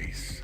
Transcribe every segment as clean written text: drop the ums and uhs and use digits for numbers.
face.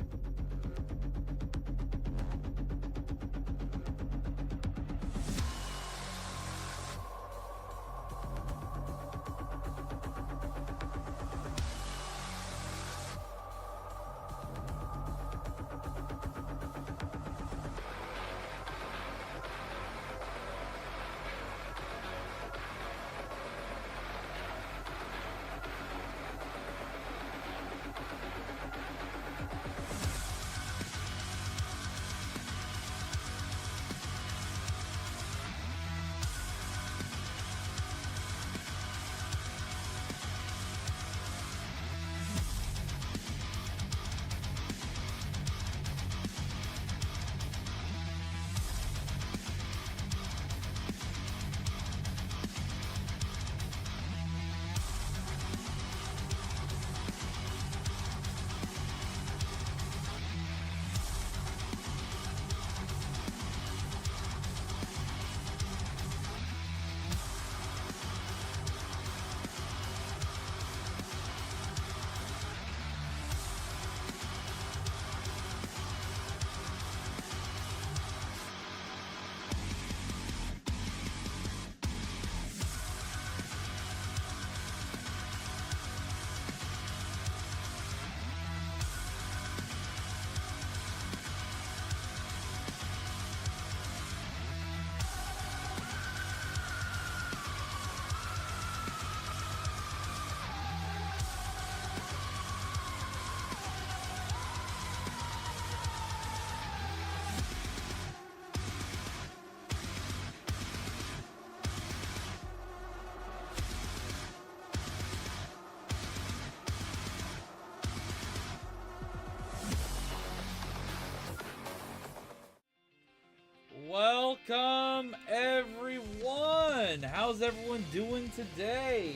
Welcome everyone! How's everyone doing today?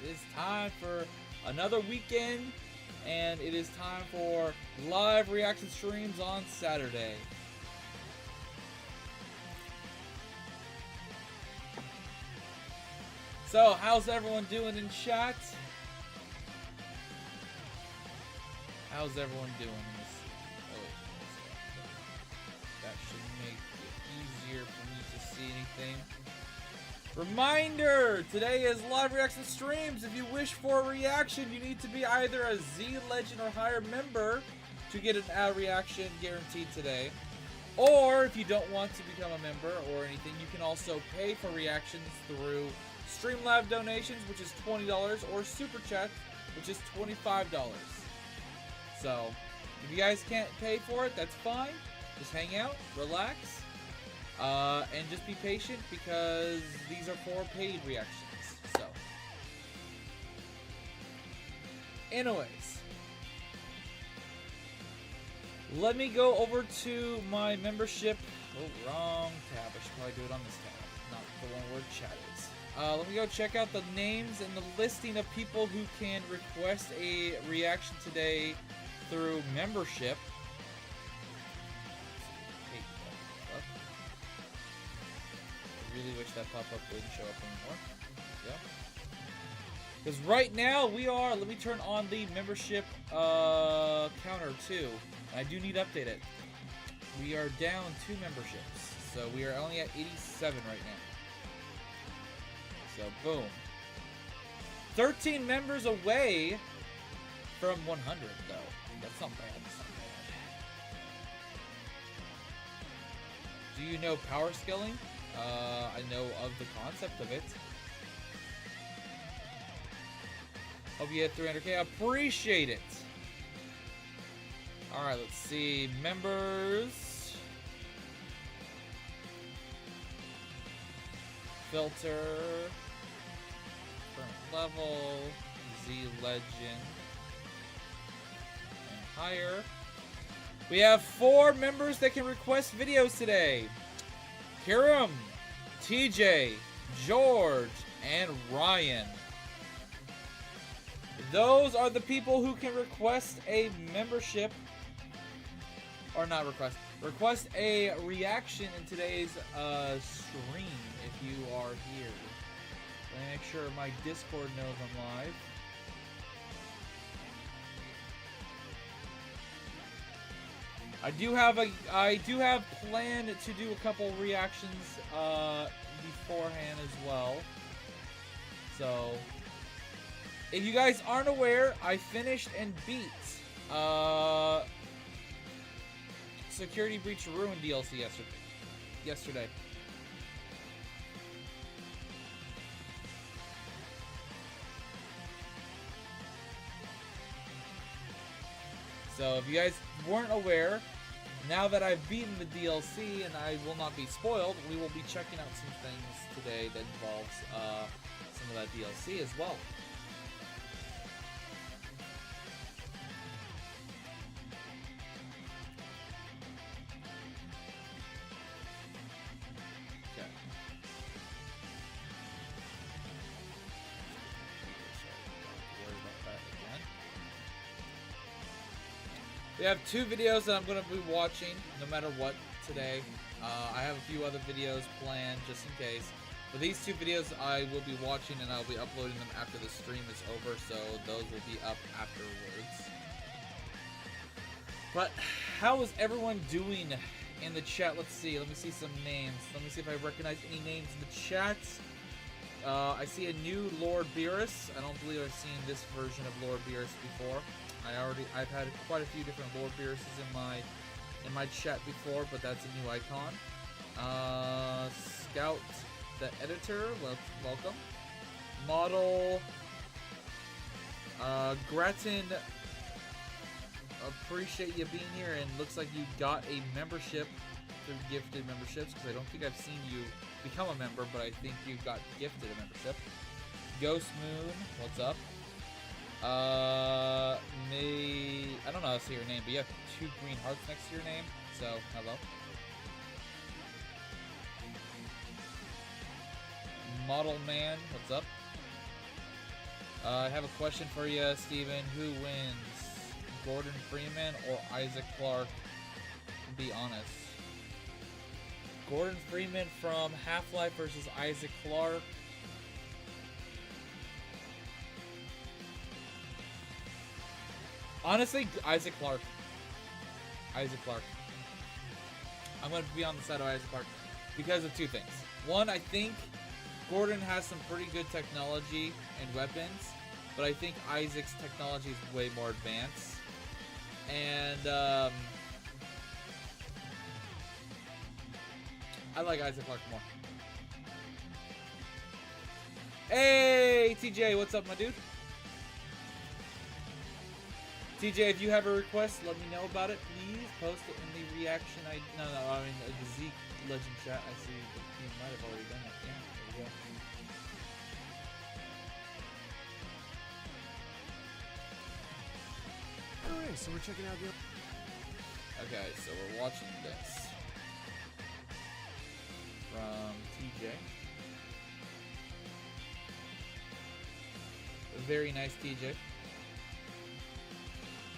It is time for another weekend, and it is time for live reaction streams on Saturday. So, how's everyone doing in chat? How's everyone doing in this? That should make it easier for me to see anything. Reminder! Today is live reaction streams. If you wish for a reaction, you need to be either a Z Legend or higher member to get an ad reaction guaranteed today. Or if you don't want to become a member or anything, you can also pay for reactions through Streamlab donations, which is $20, or Super Chat, which is $25. So, if you guys can't pay for it, that's fine. Just hang out, relax, and just be patient because these are for paid reactions. So, anyways, let me go over to my membership. Oh, wrong tab. I should probably do it on this tab, not the one where chat is. Let me go check out the names and the listing of people who can request a reaction today through membership. I really wish that pop-up wouldn't show up anymore. Yeah. Because right now we are, let me turn on the membership counter too. I do need to update it. We are down 2 memberships. So we are only at 87 right now. So boom. 13 members away from 100 though. That's not bad. That's not bad. Do you know power scaling? I know of the concept of it. Hope you hit 300k. Appreciate it. Alright, let's see. Members. Filter. Current level. Z Legend. And higher. We have 4 members that can request videos today. Kiram, TJ, George, and Ryan. Those are the people who can request a membership, or not request a reaction in today's stream if you are here. Let me make sure my Discord knows I'm live. I do have planned to do a couple reactions beforehand as well. So if you guys aren't aware, I finished and beat Security Breach Ruin DLC yesterday. So if you guys weren't aware, now that I've beaten the DLC and I will not be spoiled, we will be checking out some things today that involves some of that DLC as well. Okay. We have 2 videos that I'm going to be watching no matter what today. I have a few other videos planned just in case. But these 2 videos I will be watching and I'll be uploading them after the stream is over. So those will be up afterwards. But how is everyone doing in the chat? Let's see. Let me see some names. Let me see if I recognize any names in the chat. I see a new Lord Beerus. I don't believe I've seen this version of Lord Beerus before. I've had quite a few different Lord Beeruses in my chat before, but that's a new icon. Scout the editor, welcome. Model Grattan, appreciate you being here, and looks like you got a membership through gifted memberships, because I don't think I've seen you become a member, but I think you got gifted a membership. Ghost Moon, what's up? I don't know how to say your name, but you have 2 green hearts next to your name, so hello. Model Man, what's up? I have a question for you, Steven. Who wins, Gordon Freeman or Isaac Clarke? Be honest. Gordon Freeman from Half-Life versus Isaac Clarke. Honestly, Isaac Clarke. Isaac Clarke. I'm going to be on the side of Isaac Clarke because of 2 things. One, I think Gordon has some pretty good technology and weapons, but I think Isaac's technology is way more advanced. And I like Isaac Clarke more. Hey, TJ, what's up, my dude? TJ, if you have a request, let me know about it. Please post it in the reaction. I mean the Zeke Legend chat. I see the team might have already done it. Yeah, there we go. Alright, so we're checking out the... Okay, so we're watching this from TJ. Very nice, TJ.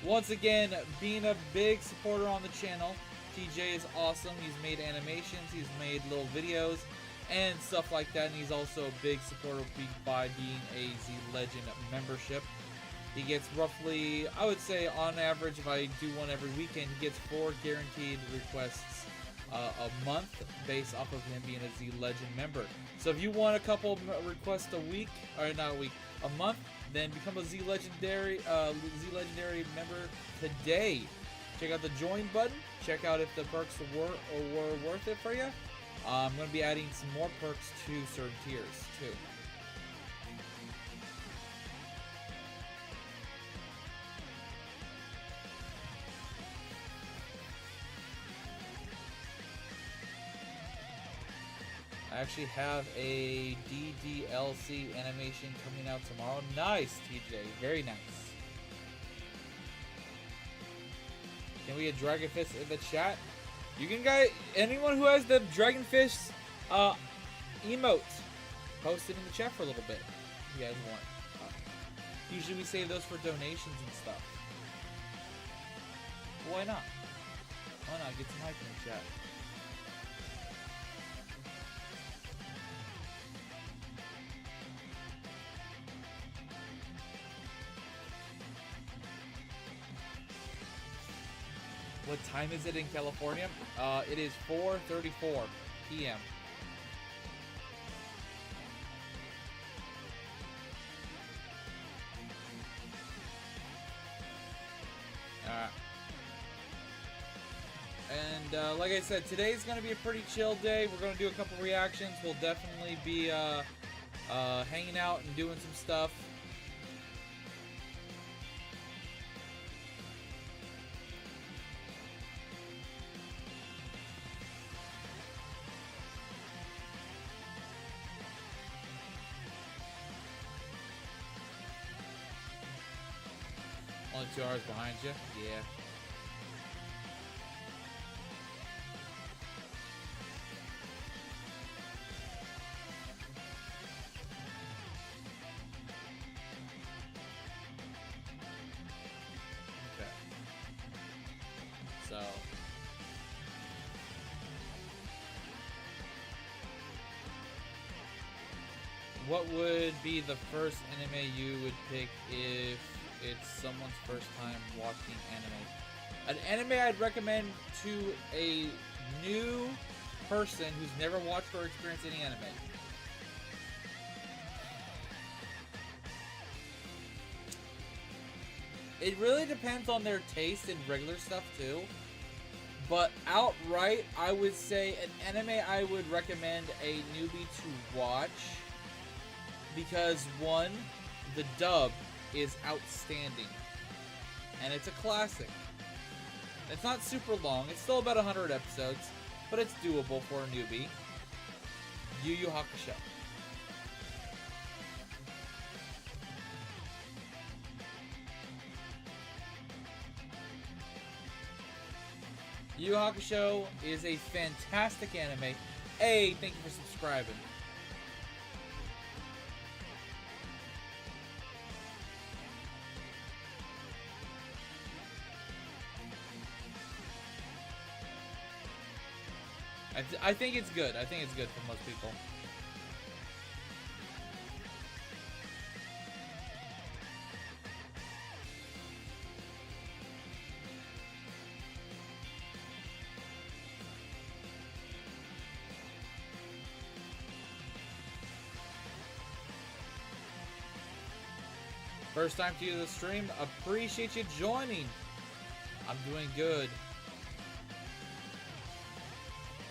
Once again, being a big supporter on the channel. TJ is awesome. He's made animations, he's made little videos and stuff like that, and he's also a big supporter by being a Z Legend membership. He gets roughly, I would say on average, if I do one every weekend, he gets 4 guaranteed requests a month based off of him being a Z Legend member. So if you want a couple requests a week, or not a week, a month, then become a Z Legendary member today. Check out the join button. Check out if the perks were worth it for you. I'm going to be adding some more perks to certain tiers too. I actually have a DDLC animation coming out tomorrow. Nice, TJ. Very nice. Can we get Dragon Fist in the chat? You can guys, anyone who has the Dragon Fist emote, post it in the chat for a little bit if you guys want. Usually we save those for donations and stuff. Why not? Why not? Get some hype in the chat. What time is it in California? It is 4:34 p.m. And like I said, today's going to be a pretty chill day. We're going to do a couple reactions. We'll definitely be hanging out and doing some stuff. Only 2 hours behind you? Yeah. Okay. So. What would be the first anime you would pick if it's someone's first time watching anime? An anime I'd recommend to a new person who's never watched or experienced any anime. It really depends on their taste in regular stuff too. But outright, I would say an anime I would recommend a newbie to watch. Because one, the dub is outstanding. And it's a classic. It's not super long. It's still about 100 episodes. But it's doable for a newbie. Yu Yu Hakusho. Yu Yu Hakusho is a fantastic anime. Thank you for subscribing. I think it's good. I think it's good for most people. First time to the stream. Appreciate you joining. I'm doing good.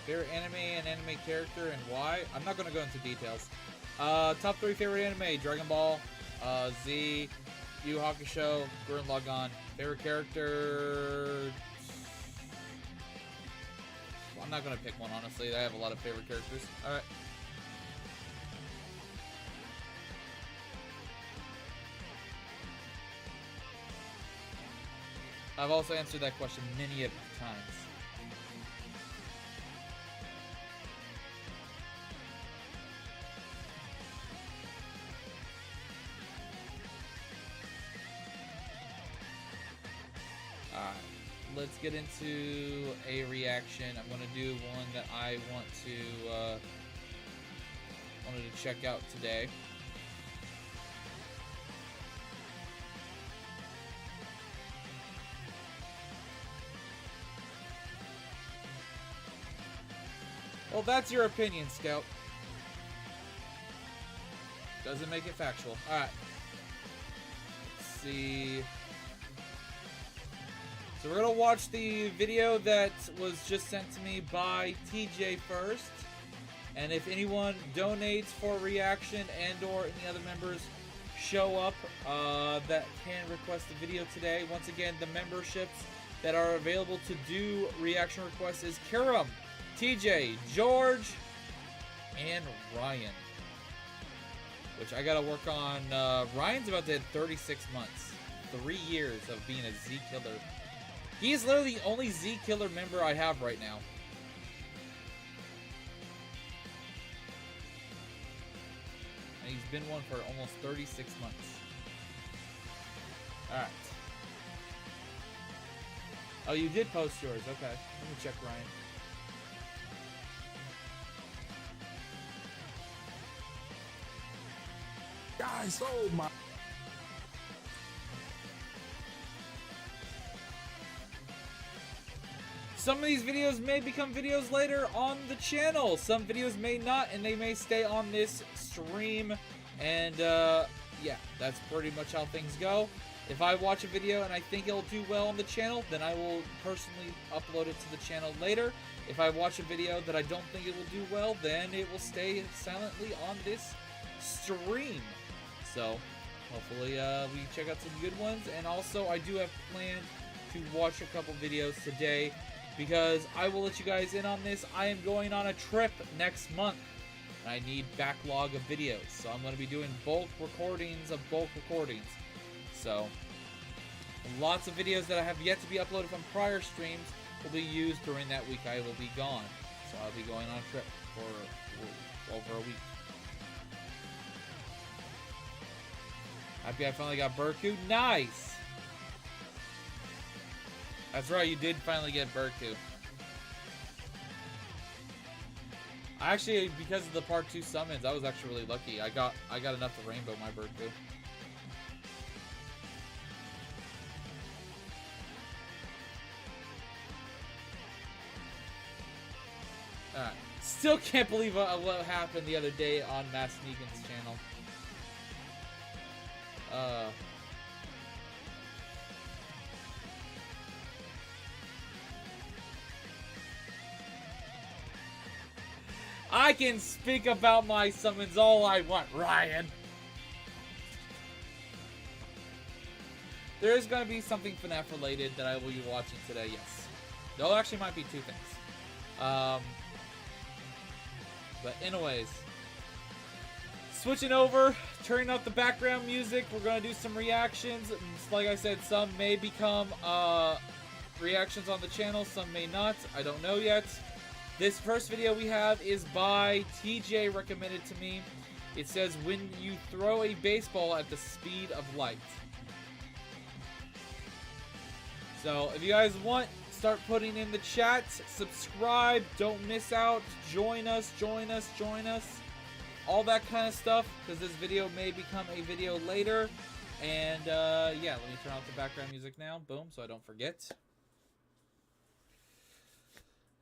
Favorite anime and anime character and why? I'm not going to go into details. Top 3 favorite anime: Dragon Ball, Z, Yu Yu Hakusho, Gurren Lagann. Favorite character? Well, I'm not going to pick one, honestly. I have a lot of favorite characters. Alright. I've also answered that question many times. Let's get into a reaction. I'm going to do one that I wanted to check out today. Well, that's your opinion, Scout. Doesn't make it factual. Alright. Let's see. So we're going to watch the video that was just sent to me by TJ first. And if anyone donates for reaction and or any other members show up that can request the video today. Once again, the memberships that are available to do reaction requests is Kiram, TJ, George, and Ryan. Which I gotta work on. Ryan's about to hit 36 months. 3 years of being a Z killer. He is literally the only Z killer member I have right now. And he's been one for almost 36 months. Alright. Oh, you did post yours. Okay. Let me check Ryan. Guys, oh my. some of these videos may become videos later on the channel. Some videos may not, and they may stay on this stream. And yeah, that's pretty much how things go. If I watch a video and I think it'll do well on the channel, then I will personally upload it to the channel later. If I watch a video that I don't think it will do well, then it will stay silently on this stream. So hopefully we check out some good ones. And also I do have planned to watch a couple videos today, because I will let you guys in on this. I am going on a trip next month, and I need backlog of videos. So I'm going to be doing bulk recordings of bulk recordings. So lots of videos that I have yet to be uploaded from prior streams will be used during that week I will be gone. So I'll be going on a trip for over a week. Happy I finally got Burku. Nice! That's right, you did finally get Burku. Actually, because of the part 2 summons, I was actually really lucky. I got enough to rainbow my Burku. Alright. Still can't believe what happened the other day on Mass Negan's channel. I can speak about my summons all I want, Ryan. There is going to be something FNAF related that I will be watching today, yes. There actually might be 2 things. But anyways, switching over, turning up the background music, we're going to do some reactions. Like I said, some may become reactions on the channel, some may not. I don't know yet. This first video we have is by TJ, recommended to me. It says, when you throw a baseball at the speed of light. So if you guys want, start putting in the chat, subscribe, don't miss out, join us, all that kind of stuff, because this video may become a video later. And yeah, let me turn off the background music now, boom, so I don't forget.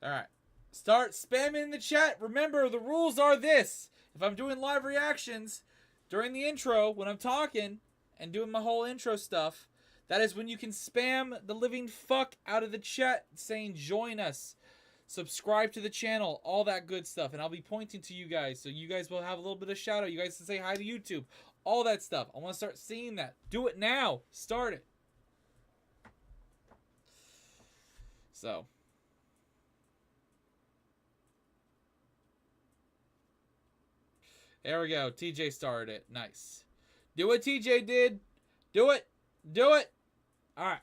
Alright, start spamming in the chat. Remember, the rules are this: if I'm doing live reactions during the intro, when I'm talking and doing my whole intro stuff, that is when you can spam the living fuck out of the chat saying join us, subscribe to the channel, all that good stuff. And I'll be pointing to you guys, so you guys will have a little bit of shout out. You guys can say hi to YouTube, all that stuff. I want to start seeing that. Do it now. Start it. So. There we go. TJ started it. Nice. Do what TJ did. Do it. Do it. Alright.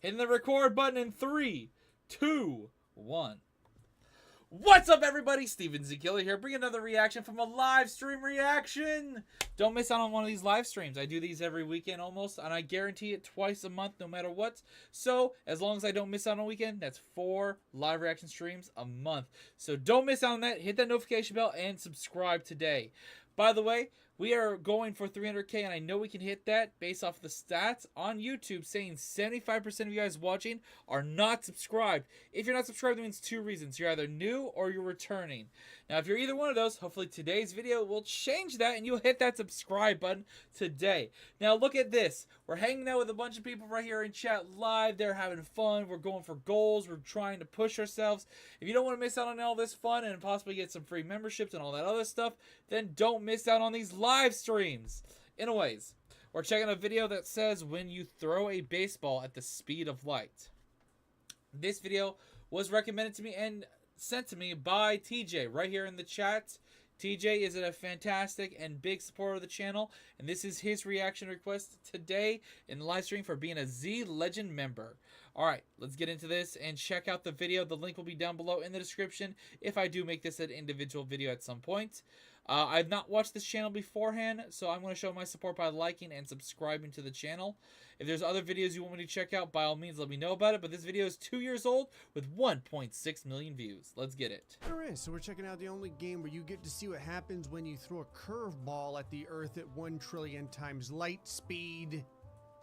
Hitting the record button in 3, 2, 1. What's up, everybody? Steven Zekilla here. Bring another reaction from a live stream reaction. Don't miss out on one of these live streams. I do these every weekend almost, and I guarantee it twice a month no matter what. So, as long as I don't miss out on a weekend, that's 4 live reaction streams a month. So, don't miss out on that. Hit that notification bell and subscribe today. By the way, we are going for 300K, and I know we can hit that based off the stats on YouTube saying 75% of you guys watching are not subscribed. If you're not subscribed, that means 2 reasons. You're either new or you're returning. Now, if you're either one of those, hopefully today's video will change that, and you'll hit that subscribe button today. Now, look at this. We're hanging out with a bunch of people right here in chat live. They're having fun. We're going for goals. We're trying to push ourselves. If you don't want to miss out on all this fun and possibly get some free memberships and all that other stuff, then don't miss out on these live streams. Anyways, we're checking a video that says when you throw a baseball at the speed of light. This video was recommended to me and sent to me by TJ right here in the chat. TJ is a fantastic and big supporter of the channel, and this is his reaction request today in the live stream for being a Z Legend member. Alright, let's get into this and check out the video. The link will be down below in the description if I do make this an individual video at some point. I've not watched this channel beforehand, so I'm going to show my support by liking and subscribing to the channel. If there's other videos you want me to check out, by all means, let me know about it. But this video is 2 years old with 1.6 million views. Let's get it. There is. So we're checking out the only game where you get to see what happens when you throw a curveball at the Earth at 1 trillion times light speed.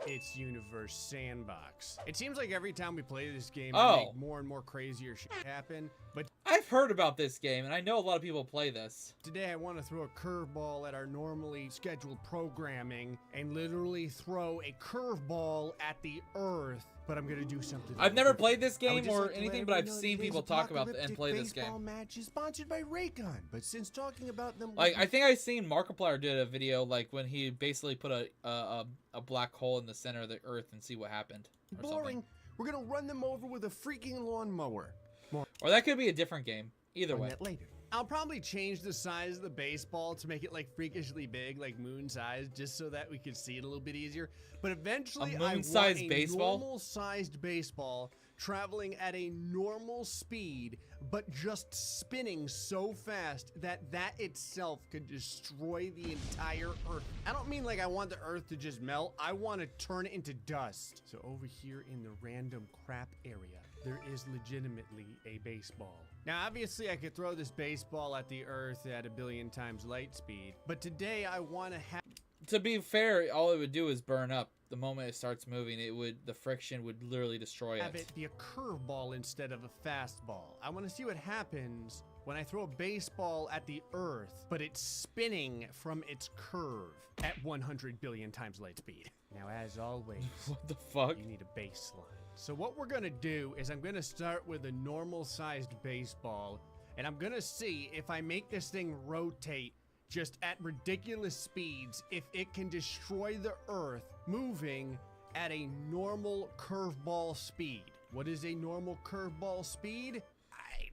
its universe sandbox. It seems like every time we play this game, Oh. we make more and more crazier shit happen. But I've heard about this game, and I know a lot of people play this. today I want to throw a curveball at our normally scheduled programming and literally throw a curveball at the Earth. But I'm gonna do something. I've never different. played this I would game just or like to let anything, but I've everyone know seen today's people talk about and apocalyptic play this baseball game. match is sponsored by Raycon. But since talking about them, Like, I think I seen Markiplier did a video, like, when he basically put a black hole in the center of the Earth and see what happened. Or boring, something. we're gonna run them over with a freaking lawnmower. More Or that could be a different game. Either on way. that later. I'll probably change the size of the baseball to make it like freakishly big, like moon size, just so that we could see it a little bit easier. But eventually, I want moon-sized a baseball? normal-sized baseball traveling at a normal speed, but just spinning so fast that itself could destroy the entire Earth. I don't mean like I want the Earth to just melt. I want to turn it into dust. So over here in the random crap area, there is legitimately a baseball. Now, obviously, I could throw this baseball at the Earth at 1 billion times light speed, but today I want to have... To be fair, all it would do is burn up. The moment it starts moving, the friction would literally destroy have it. it be a curveball instead of a fastball. I want to see what happens when I throw a baseball at the Earth, but it's spinning from its curve at 100 billion times light speed. Now, as always, What the fuck? you need a baseline. So what we're gonna do is I'm gonna start with a normal-sized baseball, and I'm gonna see if I make this thing rotate just at ridiculous speeds, if it can destroy the Earth moving at a normal curveball speed. What is a normal curveball speed? I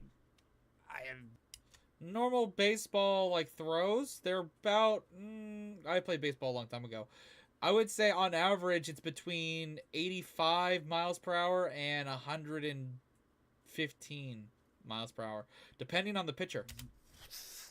have... Normal baseball, like, throws, they're about... I played baseball a long time ago. I would say on average it's between 85 miles per hour and 115 miles per hour, depending on the pitcher.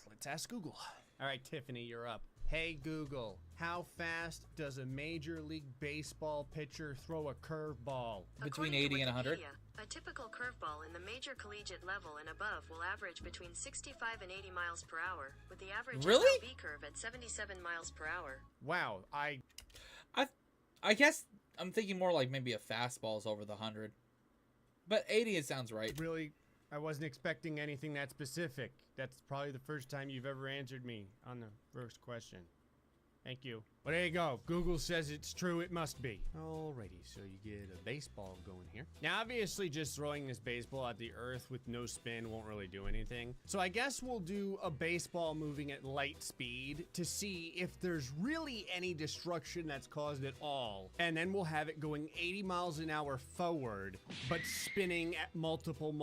Let's ask Google. All right, Tiffany, you're up. Hey, Google, how fast does a Major League Baseball pitcher throw a curveball? Between According 80 to and 100. Wikipedia, a typical curveball in the major collegiate level and above will average between 65 and 80 miles per hour, with the average Really? MLB curve at 77 miles per hour. Wow, I guess I'm thinking more like maybe a fastball is over the 100. But 80, it sounds right. really, I wasn't expecting anything that specific. That's probably the first time you've ever answered me on the first question. Thank you. Well, there you go. Google says it's true, it must be. Alrighty, so you get a baseball going here. Now, obviously, just throwing this baseball at the Earth with no spin won't really do anything. So I guess we'll do a baseball moving at light speed to see if there's really any destruction that's caused at all. And then we'll have it going 80 miles an hour forward, but spinning at multiple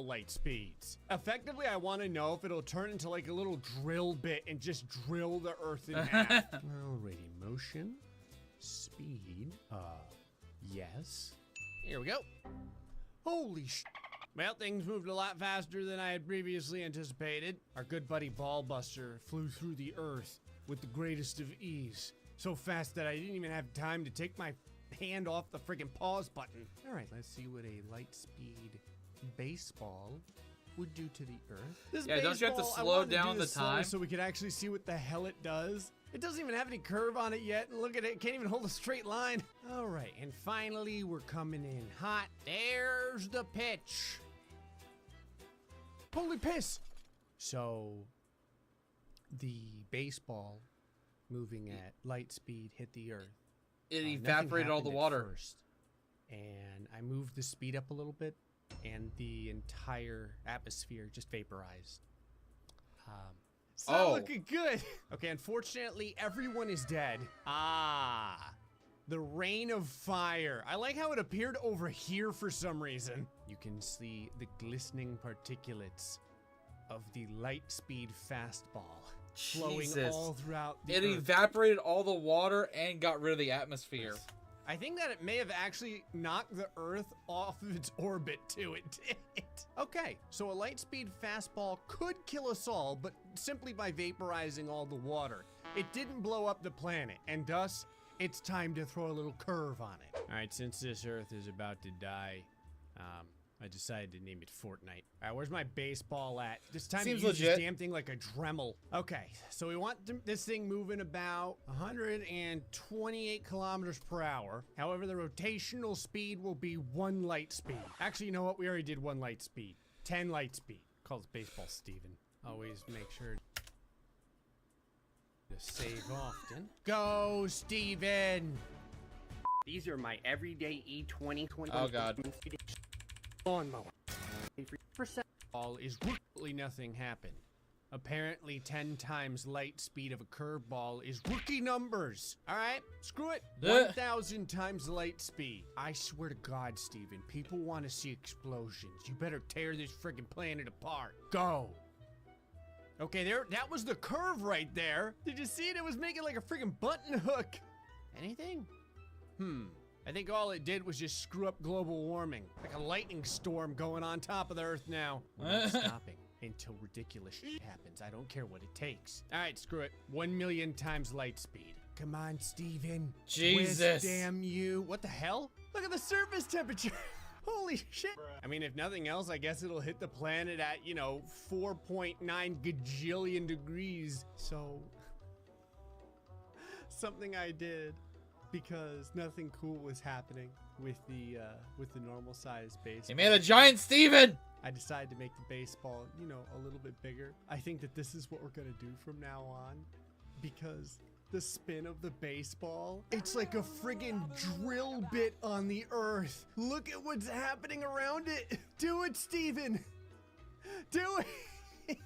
light speeds. Effectively, I want to know if it'll turn into like a little drill bit and just drill the Earth in half. Alrighty, motion, speed, yes. Here we go. Holy sh! Well, things moved a lot faster than I had previously anticipated. Our good buddy Ballbuster flew through the Earth with the greatest of ease. So fast that I didn't even have time to take my hand off the freaking pause button. Alright, let's see what a light speed baseball would do to the Earth. This Yeah, don't you have to baseball, I slow wanted to do down the this slow time? so we could actually see what the hell it does. It doesn't even have any curve on it yet, and look at it, can't even hold a straight line. All right, and finally we're coming in hot. There's the pitch. Holy piss! So, the baseball moving at light speed hit the Earth. It Nothing evaporated all the happened at water. first, and I moved the speed up a little bit, and the entire atmosphere just vaporized. It's not Oh. looking good. Okay, unfortunately, everyone is dead. The rain of fire. I like how it appeared over here for some reason. You can see the glistening particulates of the light speed fastball flowing Jesus. all throughout the It Earth. evaporated all the water and got rid of the atmosphere. I think that it may have actually knocked the Earth off of its orbit too. It did. Okay, so a light speed fastball could kill us all, but simply by vaporizing all the water. It didn't blow up the planet, and thus, it's time to throw a little curve on it. All right, since this Earth is about to die, I decided to name it Fortnite. All right, where's my baseball at? This time Seems to use legit. this damn thing like a Dremel. Okay, so we want this thing moving about 128 kilometers per hour. However, the rotational speed will be 1 light speed. Actually, you know what? We already did 1 light speed. 10 light speed. Calls baseball Steven. Always make sure to save often. Go, Steven! These are my everyday E20. Oh, God. Lawnmower. All is really nothing happened. Apparently 10 times light speed of a curveball is rookie numbers. All right, screw it. 1,000 times light speed. I swear to God, Steven, people want to see explosions. You better tear this friggin' planet apart. Go. Okay, there. That was the curve right there. Did you see it? It was making like a friggin' button hook. Anything? I think all it did was just screw up global warming. Like a lightning storm going on top of the Earth now. We're not stopping until ridiculous shit happens. I don't care what it takes. All right, screw it. 1 million times light speed. Come on, Steven. Jesus. Twist, damn you. What the hell? Look at the surface temperature. Holy shit. I mean, if nothing else, I guess it'll hit the planet at, 4.9 gajillion degrees. So, something I did. Because nothing cool was happening with the normal size baseball. He made a giant Steven! I decided to make the baseball, a little bit bigger. I think that this is what we're gonna do from now on. Because the spin of the baseball, it's like a friggin' drill bit on the Earth. Look at what's happening around it. Do it, Steven. Do it.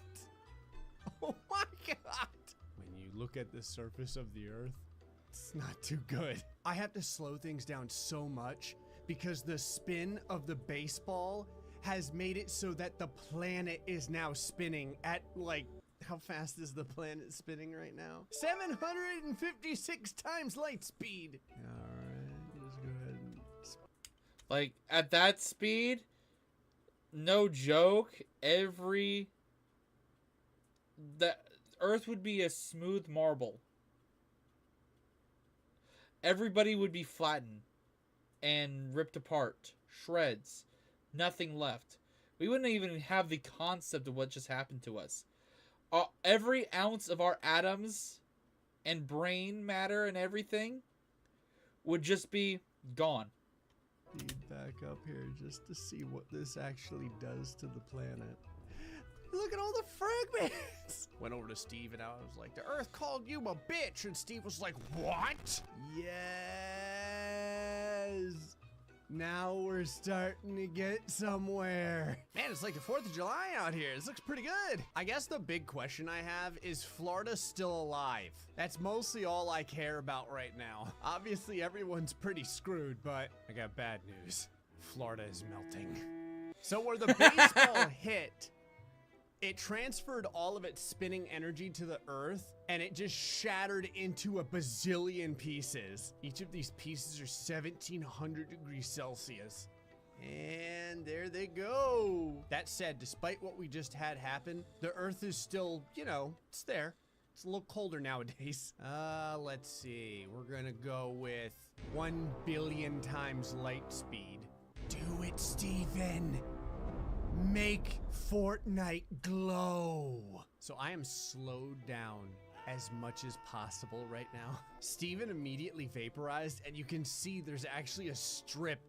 Oh my God. When you look at the surface of the Earth, it's not too good. I have to slow things down so much because the spin of the baseball has made it so that the planet is now spinning at how fast is the planet spinning right now? 756 times light speed. All right, let's go ahead and... Like, at that speed, no joke, the Earth would be a smooth marble. Everybody would be flattened and ripped apart. Shreds. Nothing left. We wouldn't even have the concept of what just happened to us. Every ounce of our atoms and brain matter and everything would just be gone. Speed back up here just to see what this actually does to the planet. Look at all the fragments. Went over to Steve and I was like, the Earth called you a bitch. And Steve was like, what? Yes. Now we're starting to get somewhere. Man, it's like the 4th of July out here. This looks pretty good. I guess the big question I have is Florida still alive? That's mostly all I care about right now. Obviously, everyone's pretty screwed, but I got bad news. Florida is melting. So where the baseball hit, it transferred all of its spinning energy to the Earth, and it just shattered into a bazillion pieces. Each of these pieces are 1,700 degrees Celsius. And there they go. That said, despite what we just had happen, the Earth is still, it's there. It's a little colder nowadays. Let's see. We're gonna go with 1 billion times light speed. Do it, Steven. Make Fortnite glow. So I am slowed down as much as possible right now. Steven immediately vaporized, and you can see there's actually a strip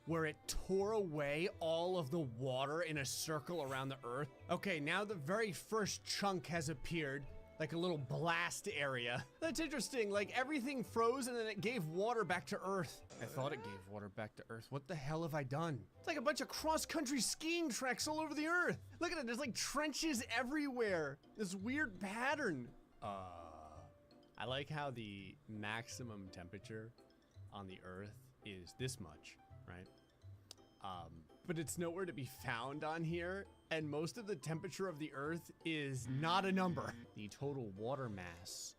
where it tore away all of the water in a circle around the Earth. Okay, now the very first chunk has appeared, like a little blast area. That's interesting, like everything froze and then it gave water back to Earth. I thought it gave water back to Earth. What the hell have I done? It's like a bunch of cross-country skiing tracks all over the Earth. Look at it, there's like trenches everywhere. This weird pattern. I like how the maximum temperature on the Earth is this much, right? But it's nowhere to be found on here, and most of the temperature of the Earth is not a number. The total water mass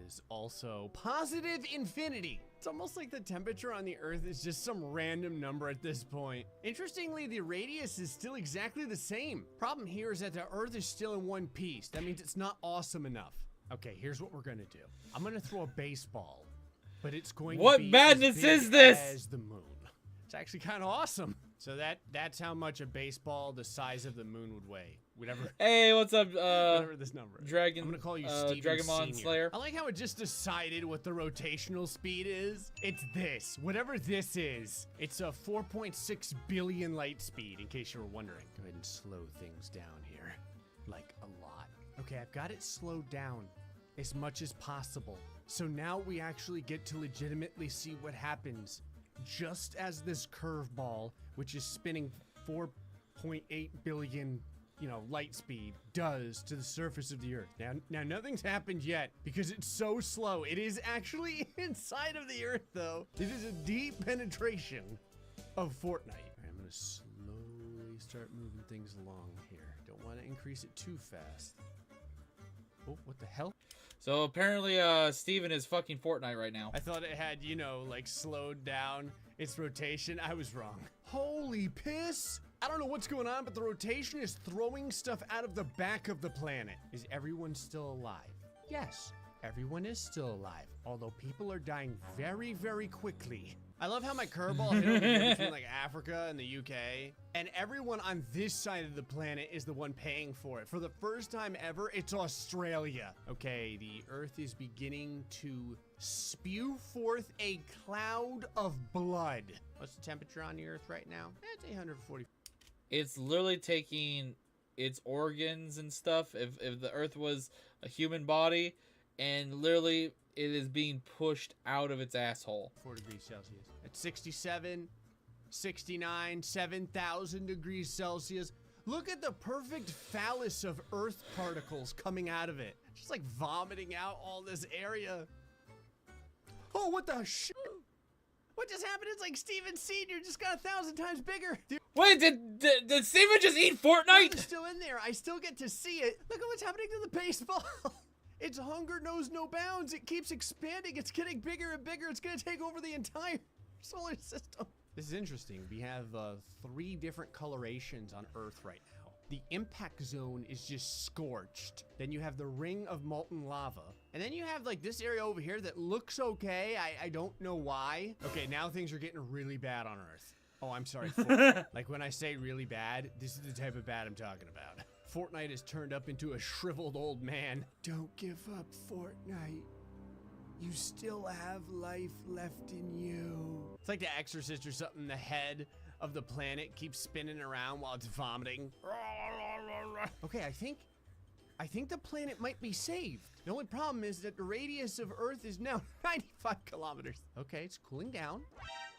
is also positive infinity. It's almost like the temperature on the Earth is just some random number at this point. Interestingly, the radius is still exactly the same. Problem here is that the Earth is still in one piece. That means it's not awesome enough. Okay, here's what we're gonna do. I'm gonna throw a baseball, but it's going to be What madness as big is this? as the moon. It's actually kind of awesome. So that's how much a baseball the size of the moon would weigh. Whatever. Hey, what's up, Whatever this number is. Dragon? I'm gonna call you Steven Dragonmon Senior. Slayer. I like how it just decided what the rotational speed is. It's this. Whatever this is. It's a 4.6 billion light speed, in case you were wondering. Go ahead and slow things down here. Like a lot. Okay, I've got it slowed down as much as possible. So now we actually get to legitimately see what happens just as this curveball, which is spinning 4.8 billion, light speed, does to the surface of the Earth. Now nothing's happened yet because it's so slow. It is actually inside of the Earth, though. It is a deep penetration of Fortnite. All right, I'm gonna slowly start moving things along here. Don't want to increase it too fast. Oh, what the hell? So apparently, Steven is fucking Fortnite right now. I thought it had, slowed down its rotation. I was wrong. Holy piss! I don't know what's going on, but the rotation is throwing stuff out of the back of the planet. Is everyone still alive? Yes, everyone is still alive, although people are dying very, very quickly. I love how my curveball hit over here between like Africa and the UK, and everyone on this side of the planet is the one paying for it. For the first time ever, it's Australia. Okay, the Earth is beginning to spew forth a cloud of blood. What's the temperature on the Earth right now? It's 840. It's literally taking its organs and stuff. If the Earth was a human body, and literally it is being pushed out of its asshole. 4 degrees Celsius. At 67, 69, 7,000 degrees Celsius. Look at the perfect phallus of Earth particles coming out of it. Just like vomiting out all this area. Oh, what the shit? What just happened? It's like Steven Senior just got 1,000 times bigger. Dude, Wait, did Steven just eat Fortnite? it's still in there. I still get to see it. Look at what's happening to the baseball. Its hunger knows no bounds. It keeps expanding. It's getting bigger and bigger. It's going to take over the entire solar system. This is interesting. We have 3 different colorations on Earth right now. The impact zone is just scorched. Then you have the ring of molten lava. And then you have like this area over here that looks okay. I don't know why. Okay, now things are getting really bad on Earth. Oh, I'm sorry. Like when I say really bad, this is the type of bad I'm talking about. Fortnite has turned up into a shriveled old man. Don't give up, Fortnite. You still have life left in you. It's like the Exorcist or something. The head of the planet keeps spinning around while it's vomiting. Okay, I think the planet might be saved. The only problem is that the radius of Earth is now 95 kilometers. Okay, it's cooling down.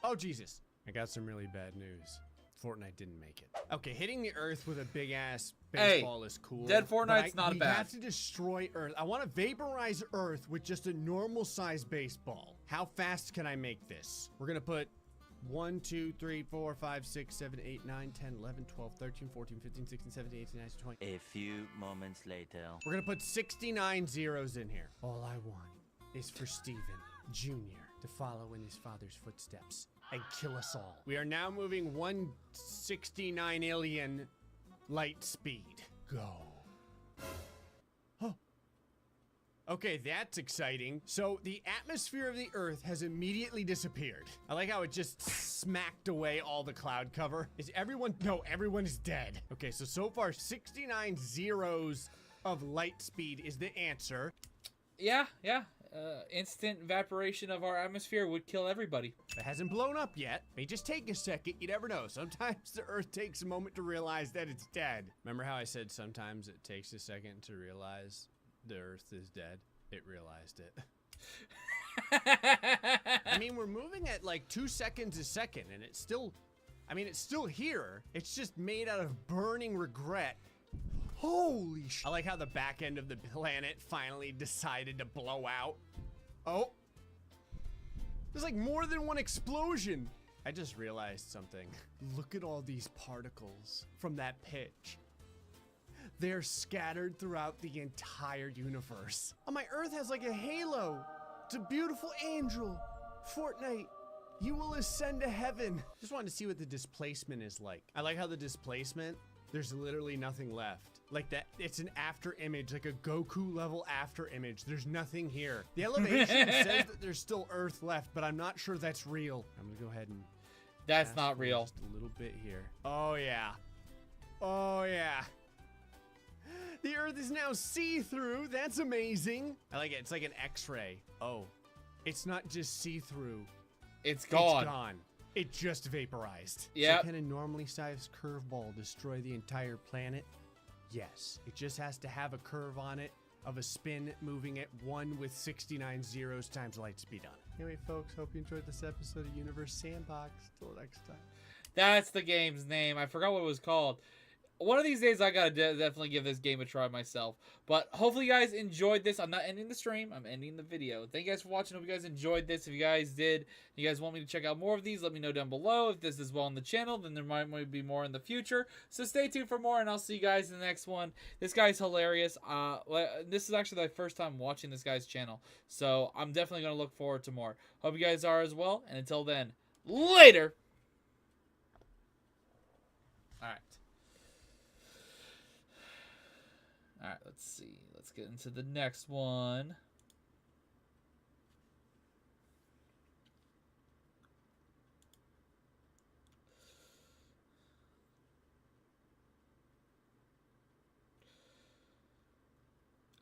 Oh, Jesus. I got some really bad news. Fortnite didn't make it. Okay, hitting the Earth with a big ass baseball is cool. Dead Fortnite's not we bad. We have to destroy Earth. I want to vaporize Earth with just a normal size baseball. How fast can I make this? We're gonna put 1, 2, 3, 4, 5, 6, 7, 8, 9, 10, 11, 12, 13, 14, 15, 16, 17, 18, 19, 20. A few moments later. We're gonna put 69 zeros in here. All I want is for Steven Jr. to follow in his father's footsteps and kill us all. We are now moving 169 alien light speed. Go. Oh. Okay, that's exciting. So the atmosphere of the Earth has immediately disappeared. I like how it just smacked away all the cloud cover. Is everyone? No, everyone is dead. Okay, so far 69 zeros of light speed is the answer. Yeah. Instant evaporation of our atmosphere would kill everybody. It hasn't blown up yet. May just take a second. You never know. Sometimes the Earth takes a moment to realize that it's dead. Remember how I said sometimes it takes a second to realize the Earth is dead? It realized it. I mean, we're moving at like 2 seconds a second, and it's still, it's still here. It's just made out of burning regret. Holy sh! I like how the back end of the planet finally decided to blow out. Oh. There's like more than one explosion. I just realized something. Look at all these particles from that pitch. They're scattered throughout the entire universe. Oh, my Earth has like a halo. It's a beautiful angel. Fortnite, you will ascend to heaven. Just wanted to see what the displacement is like. I like how the displacement, there's literally nothing left. Like that, it's an after image, like a Goku level after image. There's nothing here. The elevation says that there's still Earth left, but I'm not sure that's real. I'm gonna go ahead and That's Fast not forward real. Just a little bit here. Oh yeah. Oh yeah. The Earth is now see-through. That's amazing. I like it. It's like an X-ray. Oh, it's not just see-through. It's gone. It's gone. It just vaporized. Yep. So can a normally sized curveball destroy the entire planet? Yes. It just has to have a curve on it of a spin moving at 1 with 69 zeros times light speed on it. Anyway, folks, hope you enjoyed this episode of Universe Sandbox. Till next time. That's the game's name. I forgot what it was called. One of these days, I gotta definitely give this game a try myself. But hopefully you guys enjoyed this. I'm not ending the stream. I'm ending the video. Thank you guys for watching. Hope you guys enjoyed this. If you guys did, you guys want me to check out more of these, let me know down below. If this is well on the channel, then there might be more in the future. So stay tuned for more, and I'll see you guys in the next one. This guy's hilarious. This is actually my first time watching this guy's channel. So I'm definitely going to look forward to more. Hope you guys are as well. And until then, later! Alright. Alright, let's see. Let's get into the next one.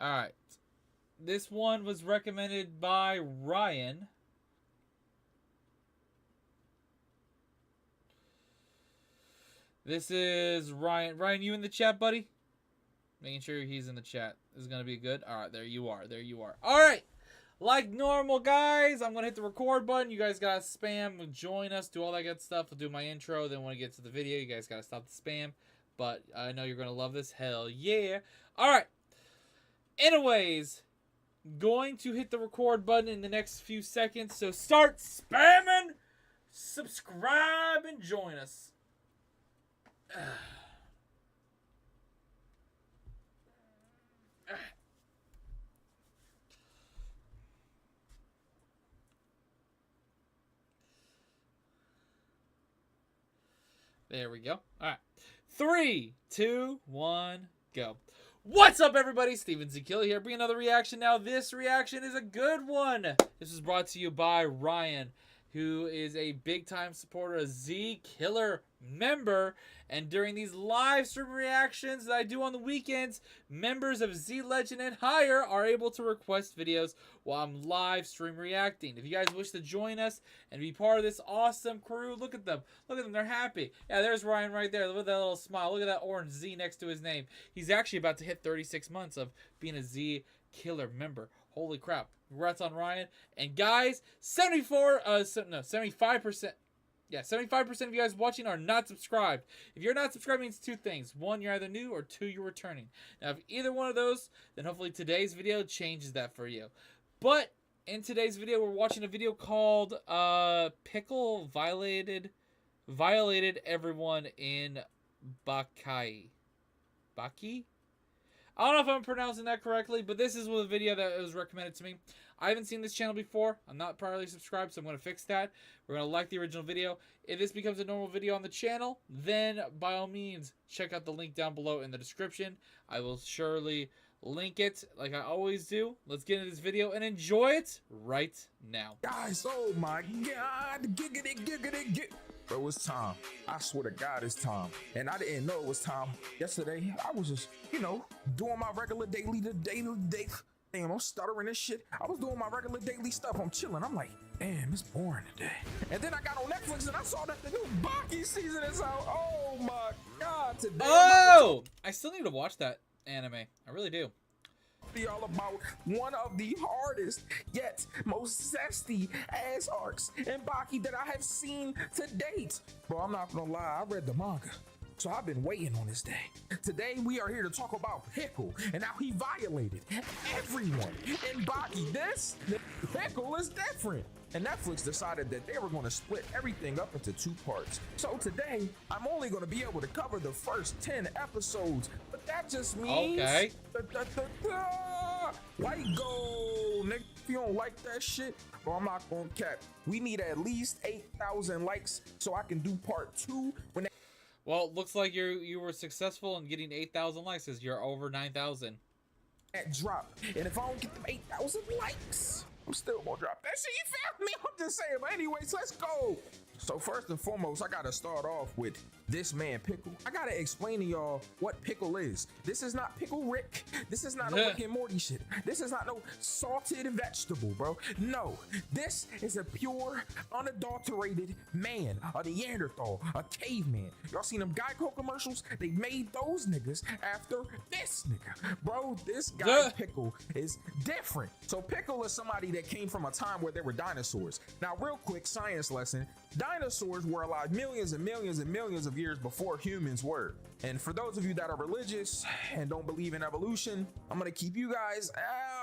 Alright. This one was recommended by Ryan. This is Ryan. Ryan, you in the chat, buddy? Making sure he's in the chat. This is going to be good. All right, there you are. There you are. All right. Like normal, guys, I'm going to hit the record button. You guys got to spam, join us, do all that good stuff. I'll do my intro. Then when I get to the video, you guys got to stop the spam. But I know you're going to love this. Hell yeah. All right. Anyways, going to hit the record button in the next few seconds. So start spamming, subscribe, and join us. There we go. All right. 3, 2, 1, go. What's up, everybody? Steven Z Killer here. Bring another reaction. Now, this reaction is a good one. This is brought to you by Ryan, who is a big-time supporter, a Z Killer member. And during these live stream reactions that I do on the weekends, members of Z Legend and higher are able to request videos while I'm live stream reacting. If you guys wish to join us and be part of this awesome crew, look at them. Look at them. They're happy. Yeah, there's Ryan right there. Look at that little smile. Look at that orange Z next to his name. He's actually about to hit 36 months of being a Z Killer member. Holy crap. Congrats on Ryan. And guys, 75%. Yeah, 75% of you guys watching are not subscribed. If you're not subscribed, it means two things. One, you're either new, or two, you're returning. Now, if either one of those, then hopefully today's video changes that for you. But in today's video, we're watching a video called Pickle Violated Everyone in Baki. Baki? I don't know if I'm pronouncing that correctly, but this is a video that was recommended to me. I haven't seen this channel before. I'm not priorly subscribed, so I'm going to fix that. We're going to like the original video. If this becomes a normal video on the channel, then by all means, check out the link down below in the description. I will surely link it like I always do. Let's get into this video and enjoy it right now. Guys, oh my God. Giggity. Bro, it's time. I swear to God, it's time. And I didn't know it was time. Yesterday, I was just, doing my regular daily. Damn, I'm stuttering this shit. I was doing my regular daily stuff. I'm chilling. I'm like, damn, it's boring today. And then I got on Netflix and I saw that the new Baki season is out. Oh my God, today. Oh! I still need to watch that anime. I really do. Be all about one of the hardest yet most zesty ass arcs in Baki that I have seen to date. Bro, I'm not gonna lie, I read the manga, so I've been waiting on this day. Today we are here to talk about Pickle and how he violated everyone in Baki. This Pickle is different. And Netflix decided that they were going to split everything up into 2 parts. So today, I'm only going to be able to cover the first 10 episodes. But that just means... Okay. White gold, nigga. If you don't like that shit, bro, I'm not going to cap. We need at least 8,000 likes so I can do part 2 when they... Well, looks like you were successful in getting 8,000 likes because you're over 9,000. That drop. And if I don't get them 8,000 likes... I'm still gonna drop that shit. You feel me? I'm just saying. But anyways, let's go. So first and foremost, I gotta start off with this man Pickle. I gotta explain to y'all what Pickle is. This is not Pickle Rick. This is not no Rick and Morty shit. This is not no salted vegetable, bro. No, this is a pure, unadulterated man, a Neanderthal, a caveman. Y'all seen them Geico commercials? They made those niggas after this nigga. Bro, this guy Pickle is different. So Pickle is somebody that came from a time where there were dinosaurs. Now, real quick science lesson. Dinosaurs were alive millions and millions and millions of years before humans were. And for those of you that are religious and don't believe in evolution, I'm gonna keep you guys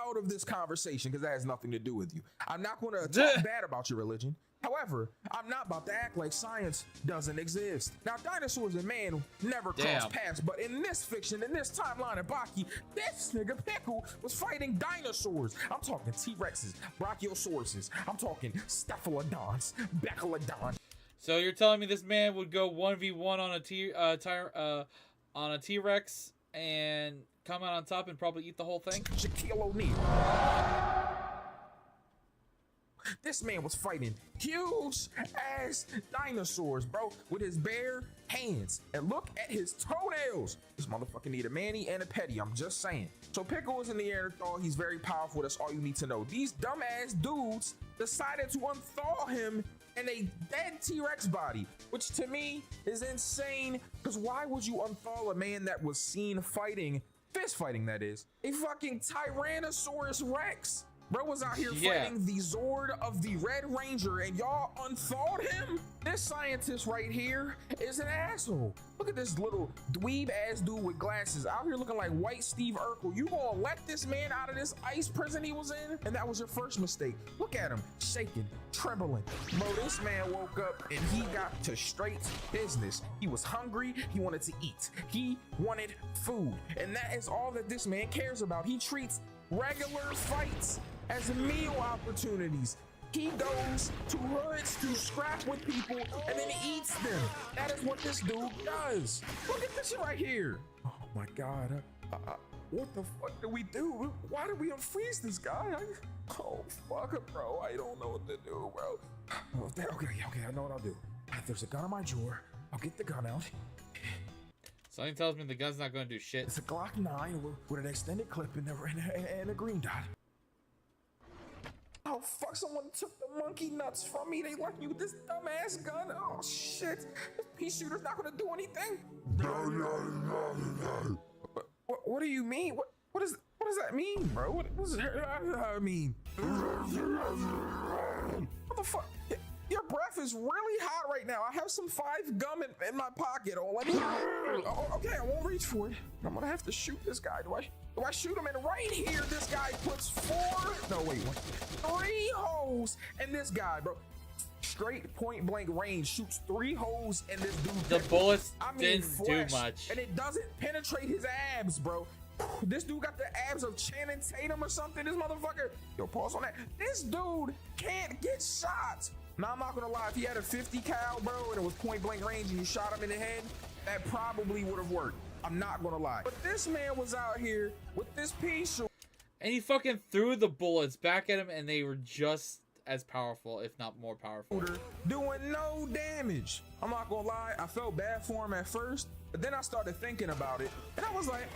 out of this conversation because that has nothing to do with you. I'm not gonna talk bad about your religion. However, I'm not about to act like science doesn't exist. Now, dinosaurs and man never crossed paths, but in this fiction, in this timeline of Baki, this nigga Pickle was fighting dinosaurs. I'm talking T-Rexes, Brachiosauruses. I'm talking Cephalodons, Bechelodons. So you're telling me this man would go 1v1 on a T-Rex and come out on top and probably eat the whole thing? Shaquille O'Neal. This man was fighting huge ass dinosaurs, bro, with his bare hands. And look at his toenails. This motherfucker need a mani and a petty. I'm just saying. So Pickle is in the Neanderthal. He's very powerful. That's all you need to know. These dumbass dudes decided to unthaw him in a dead T-Rex body, which to me is insane. Because why would you unthaw a man that was seen fighting, fist fighting that is, a fucking Tyrannosaurus Rex? Bro was out here fighting the Zord of the Red Ranger and y'all unthawed him? This scientist right here is an asshole. Look at this little dweeb ass dude with glasses out here looking like white Steve Urkel. You gonna let this man out of this ice prison he was in? And that was your first mistake. Look at him, shaking, trembling. Bro, this man woke up and he got to straight business. He was hungry, he wanted to eat. He wanted food. And that is all that this man cares about. He treats regular fights as meal opportunities. He goes to hoods to scrap with people and then he eats them. That is what this dude does. Look at this shit right here. Oh my God. What the fuck do we do? Why did we unfreeze this guy? Oh fuck it, bro. I don't know what to do, bro. Okay, I know what I'll do. There's a gun in my drawer. I'll get the gun out. Something tells me the gun's not going to do shit. It's a Glock 9 with an extended clip and a green dot. Oh fuck, someone took the monkey nuts from me. They left me with this dumbass gun. Oh shit, this pea shooter's not gonna do anything. What do you mean? What does that mean, bro? What does that mean? What the fuck? Your breath is really hot right now. I have some 5 gum in my pocket. Oh, let me. Oh, okay, I won't reach for it. I'm gonna have to shoot this guy. Do I shoot him? And right here, this guy puts 3 holes in this guy, bro. Straight point blank range shoots 3 holes in this dude. The bullets didn't do much, and it doesn't penetrate his abs, bro. This dude got the abs of Channing Tatum or something. This motherfucker. Yo, pause on that. This dude can't get shot. Now, I'm not gonna lie, if he had a 50 cal, bro, and it was point blank range and you shot him in the head, that probably would have worked. I'm not gonna lie. But this man was out here with this piece of... And he fucking threw the bullets back at him and they were just as powerful, if not more powerful. Doing no damage. I'm not gonna lie, I felt bad for him at first, but then I started thinking about it, and I was like,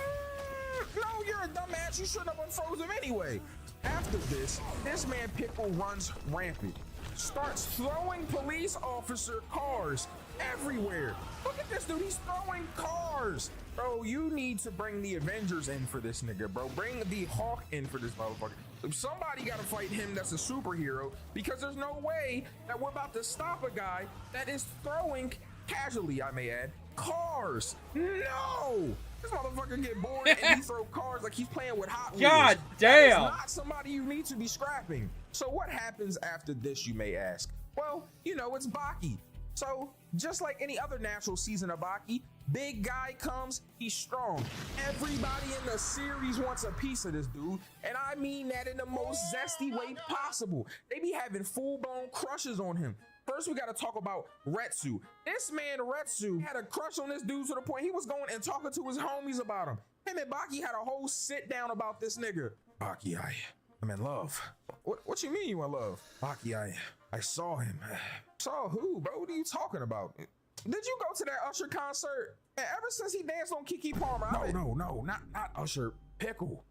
no, you're a dumbass, you shouldn't have unfroze him anyway. After this man Pickle runs rampant. Starts throwing police officer cars everywhere. Look at this dude, he's throwing cars. Bro, you need to bring the Avengers in for this nigga, bro. Bring the Hawk in for this motherfucker. Somebody gotta fight him that's a superhero, because there's no way that we're about to stop a guy that is throwing, casually I may add, cars. No! This motherfucker get bored and he throw cars like he's playing with Hot Wheels. God damn! That is not somebody you need to be scrapping. So what happens after this, you may ask? Well, you know, it's Baki. So just like any other natural season of Baki, big guy comes, he's strong. Everybody in the series wants a piece of this dude, and I mean that in the most zesty way possible. They be having full-blown crushes on him. First, we gotta talk about Retsu. This man, Retsu, had a crush on this dude to the point he was going and talking to his homies about him. Him and Baki had a whole sit down about this nigga. Baki, I'm in love. What you mean you in love? Baki, I saw him. Saw who, bro? What are you talking about? Did you go to that Usher concert? Man, ever since he danced on Keke Palmer. No, not Usher. Pickle.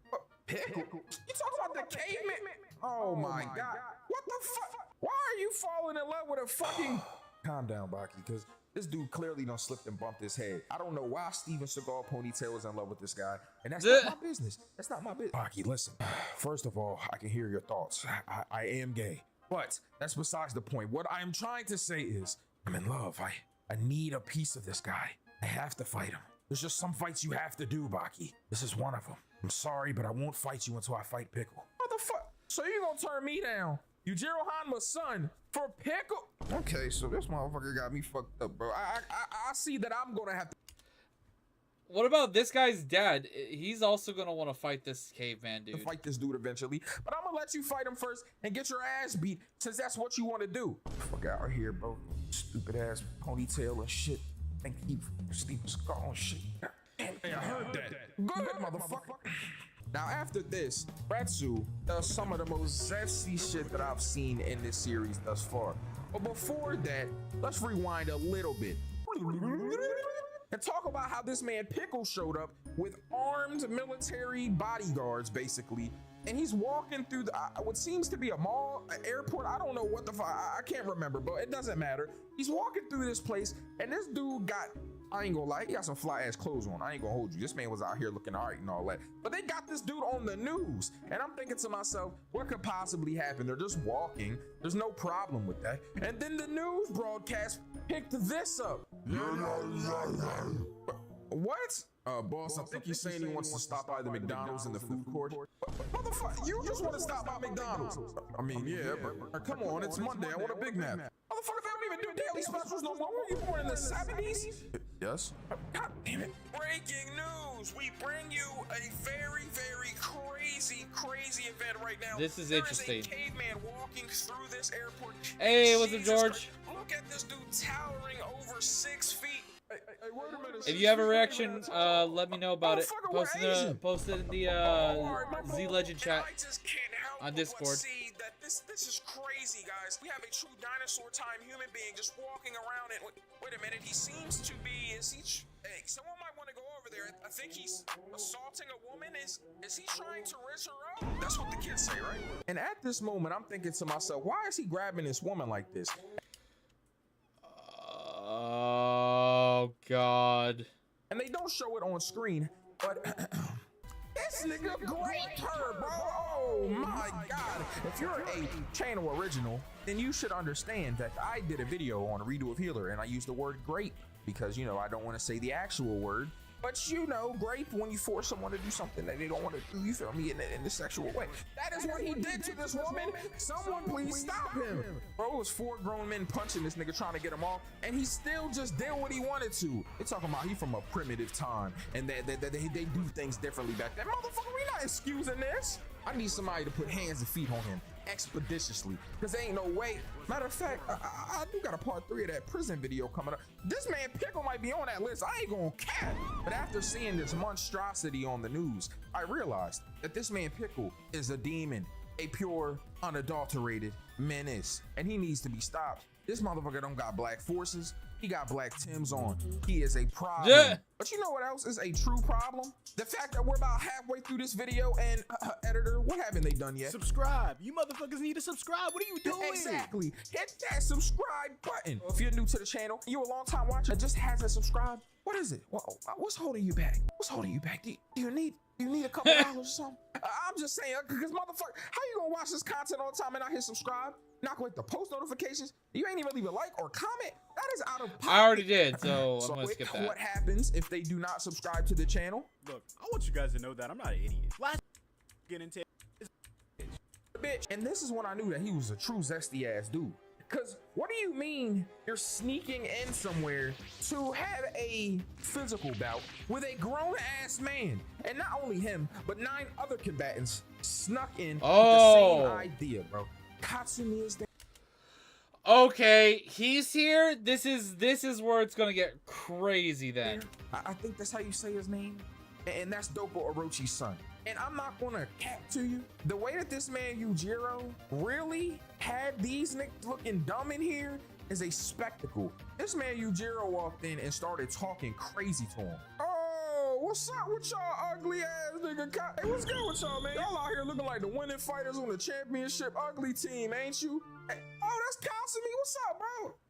Pickle? You talking about the caveman? Oh my God. What the fuck? Why are you falling in love with a fucking... Calm down, Baki, because this dude clearly done slipped and bumped his head. I don't know why Steven Seagal Ponytail is in love with this guy, and that's not my business. That's not my business. Baki, listen. First of all, I can hear your thoughts. I am gay, but that's besides the point. What I am trying to say is, I'm in love. I need a piece of this guy. I have to fight him. There's just some fights you have to do, Baki. This is one of them. I'm sorry, but I won't fight you until I fight Pickle. What the fuck? So you gonna turn me down? Yujiro Hanma's son for Pickle? Okay, so this motherfucker got me fucked up, bro. I see that I'm gonna have to. What about this guy's dad? He's also gonna want to fight this caveman dude. Fight this dude eventually, but I'm gonna let you fight him first and get your ass beat since that's what you want to do. Fuck out of here, bro. Stupid ass ponytail and shit. Think he Steven Seagal and shit. Hey, I heard that. Good, motherfucker. Now after this, Retsu does some of the most zesty shit that I've seen in this series thus far. But before that, let's rewind a little bit and talk about how this man Pickle showed up with armed military bodyguards, basically. And he's walking through the, what seems to be a mall, an airport. I don't know what the fuck, I can't remember, but it doesn't matter. He's walking through this place and this dude got, I ain't gonna lie, he got some fly ass clothes on. I ain't gonna hold you. This man was out here looking all right and all that. But they got this dude on the news. And I'm thinking to myself, what could possibly happen? They're just walking. There's no problem with that. And then the news broadcast picked this up. What? Boss, I think he's saying he wants to stop by the McDonald's in the food court. Motherfucker, you just want to stop by McDonald's. I mean, yeah, but come on, it's Monday. I want a Big Mac. Motherfucker, they don't even do daily specials no more. Were you born in the 70s? Yes. God damn it. Breaking news. We bring you a very, very crazy event right now. This is interesting. There is a caveman walking through this airport. Hey, what's up, George? Look at this dude towering over 6 feet. Hey, wait a minute. If you have a reaction, let me know about it. Post it in the Z Legend chat on Discord. See that this is crazy, guys. We have a true dinosaur time human being just walking around and wait a minute. He seems to be. Hey, someone might want to go over there. I think he's assaulting a woman. Is he trying to rinse her out? That's what the kids say, right? And at this moment, I'm thinking to myself, why is he grabbing this woman like this? Oh God. And they don't show it on screen, but this nigga raped her, bro. Oh my God. If you're a channel original, then you should understand that I did a video on a redo of Healer and I used the word grape because, you know, I don't want to say the actual word. But you know, grape when you force someone to do something that they don't want to do, you feel me, in the sexual way. That is what he did to this woman. Someone please stop him. Bro, it was 4 grown men punching this nigga trying to get him off, and he still just did what he wanted to. They talking about he from a primitive time, and they do things differently back then. Motherfucker, we not excusing this. I need somebody to put hands and feet on him expeditiously, because there ain't no way. Matter of fact, I do got a part 3 of that prison video coming up. This man Pickle might be on that list. I ain't gonna cap. But after seeing this monstrosity on the news, I realized that this man Pickle is a demon, a pure, unadulterated menace, and he needs to be stopped. This motherfucker don't got black forces. He got black Timbs on. He is a problem. Yeah. But you know what else is a true problem? The fact that we're about halfway through this video and editor, what haven't they done yet? Subscribe. You motherfuckers need to subscribe. What are you doing? Exactly. Hit that subscribe button. If you're new to the channel, you're a long time watcher and just hasn't subscribed, what is it? What's holding you back? What's holding you back? Do you need a couple dollars or something? I'm just saying, because motherfucker, how you gonna watch this content all the time and not hit subscribe? Not going to post notifications? You ain't even leave a like or comment? That is out of pocket. I already did, so I'm gonna skip that. What happens if they do not subscribe to the channel? Look, I want you guys to know that I'm not an idiot. Last get into bitch. And this is when I knew that he was a true zesty ass dude. Cause what do you mean you're sneaking in somewhere to have a physical bout with a grown ass man? And not only him, but 9 other combatants snuck in with the same idea, bro. Katsumi is there. Okay, he's here. This is where it's gonna get crazy then. I think that's how you say his name. and that's Dopo Orochi's son. And I'm not gonna cap to you, the way that this man Yujiro really had these niggas looking dumb in here is a spectacle. This man Yujiro walked in and started talking crazy to him. Oh, what's up with y'all ugly ass nigga? Hey, what's good with y'all, man? Y'all out here looking like the winning fighters on the championship ugly team, ain't you? Hey, oh, that's Kasumi. What's up,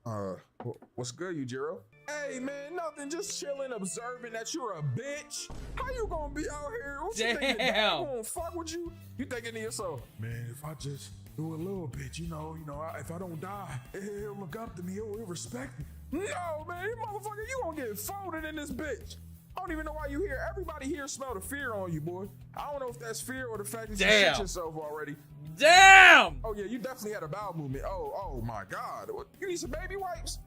bro? What's good, Yujiro? Hey, man, nothing. Just chilling, observing that you're a bitch. How you gonna be out here? What you think your dad gonna fuck with you? You thinking to yourself, man, if I just do a little bit, you know, if I don't die, he'll look up to me, he'll respect me. No, man, you motherfucker, you gonna get folded in this bitch. I don't even know why you here. Everybody here smell the fear on you, boy. I don't know if that's fear or the fact that you shit yourself already. Damn! Oh yeah, you definitely had a bowel movement. Oh my God. You need some baby wipes?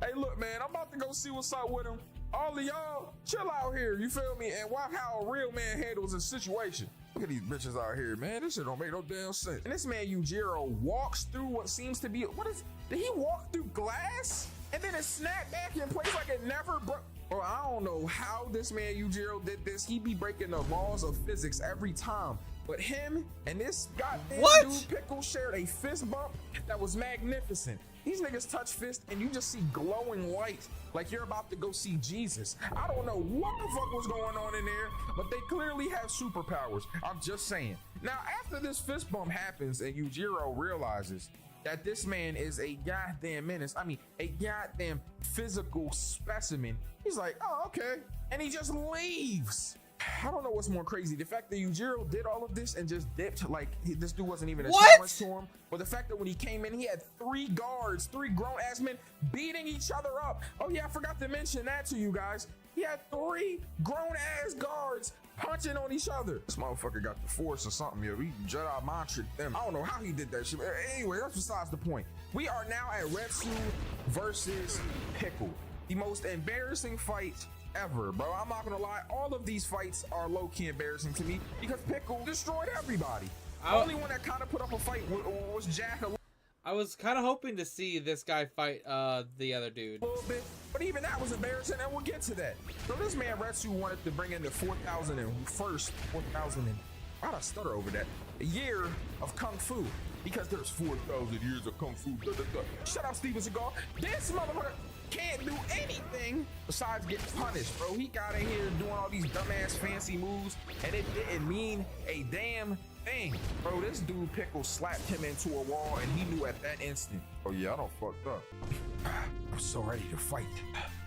Hey, look, man, I'm about to go see what's up with him. All of y'all, chill out here, you feel me? And watch how a real man handles a situation. Look at these bitches out here, man. This shit don't make no damn sense. And this man Yujiro walks through what seems to be, did he walk through glass? And then it snapped back in place like it never broke. Bro, I don't know how this man Yujiro did this. He be breaking the laws of physics every time. But him and this goddamn dude Pickle shared a fist bump that was magnificent. These niggas touch fist and you just see glowing light like you're about to go see Jesus. I don't know what the fuck was going on in there, but they clearly have superpowers. I'm just saying. Now, after this fist bump happens and Yujiro realizes that this man is a goddamn menace, I mean, a goddamn physical specimen, he's like, oh, okay. And he just leaves. I don't know what's more crazy, the fact that Yujiro did all of this and just dipped, like this dude wasn't even a challenge to him, or the fact that when he came in, he had 3 guards, 3 grown-ass men beating each other up. Oh yeah, I forgot to mention that to you guys. He had 3 grown-ass guards punching on each other. This motherfucker got the force or something, yo. He Jedi mind tricked them. I don't know how he did that shit. Anyway, that's besides the point. We are now at Retsu versus Pickle, the most embarrassing fight ever, bro. I'm not gonna lie, all of these fights are low-key embarrassing to me because Pickle destroyed everybody. The only one that kind of put up a fight was Jack. I was kind of hoping to see this guy fight the other dude. A little bit, but even that was embarrassing, and we'll get to that. So this man Retsu wanted to bring in the 4,000 I'd stutter over that, a year of Kung Fu, because there's 4,000 years of Kung Fu. Shut up, Steven Seagal. This motherfucker can't do anything besides get punished, bro. He got in here doing all these dumbass fancy moves, and it didn't mean a damn thing. Bro, this dude Pickle slapped him into a wall, and he knew at that instant, oh yeah, I done fucked up. I'm so ready to fight.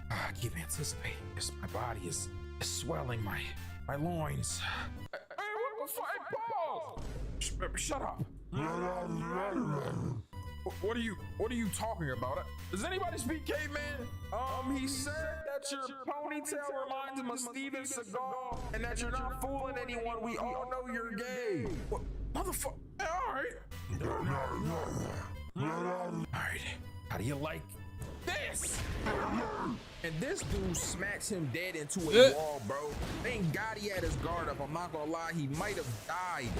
I keep anticipating this. My body is swelling, my loins. Hey, what the fuck? Pause! Shut up. What are you talking about? Does anybody speak caveman? He said that your ponytail reminds him of Steven Seagal and that you're not fooling anyone. We all know you're gay. What? Motherfucker. Alright. How do you like this? And this dude smacks him dead into a wall, bro. Thank God he had his guard up. I'm not gonna lie, he might have died.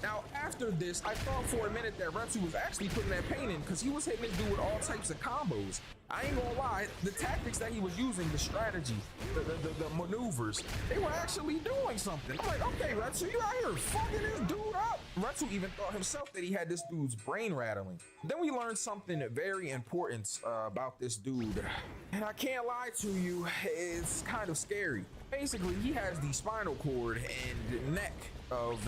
Now, after this, I thought for a minute that Retsu was actually putting that pain in because he was hitting this dude with all types of combos. I ain't gonna lie, the tactics that he was using, the strategy, the maneuvers, they were actually doing something. I'm like, okay, Retsu, you out here fucking this dude up? Retsu even thought himself that he had this dude's brain rattling. Then we learned something very important about this dude. And I can't lie to you, it's kind of scary. Basically, he has the spinal cord and neck of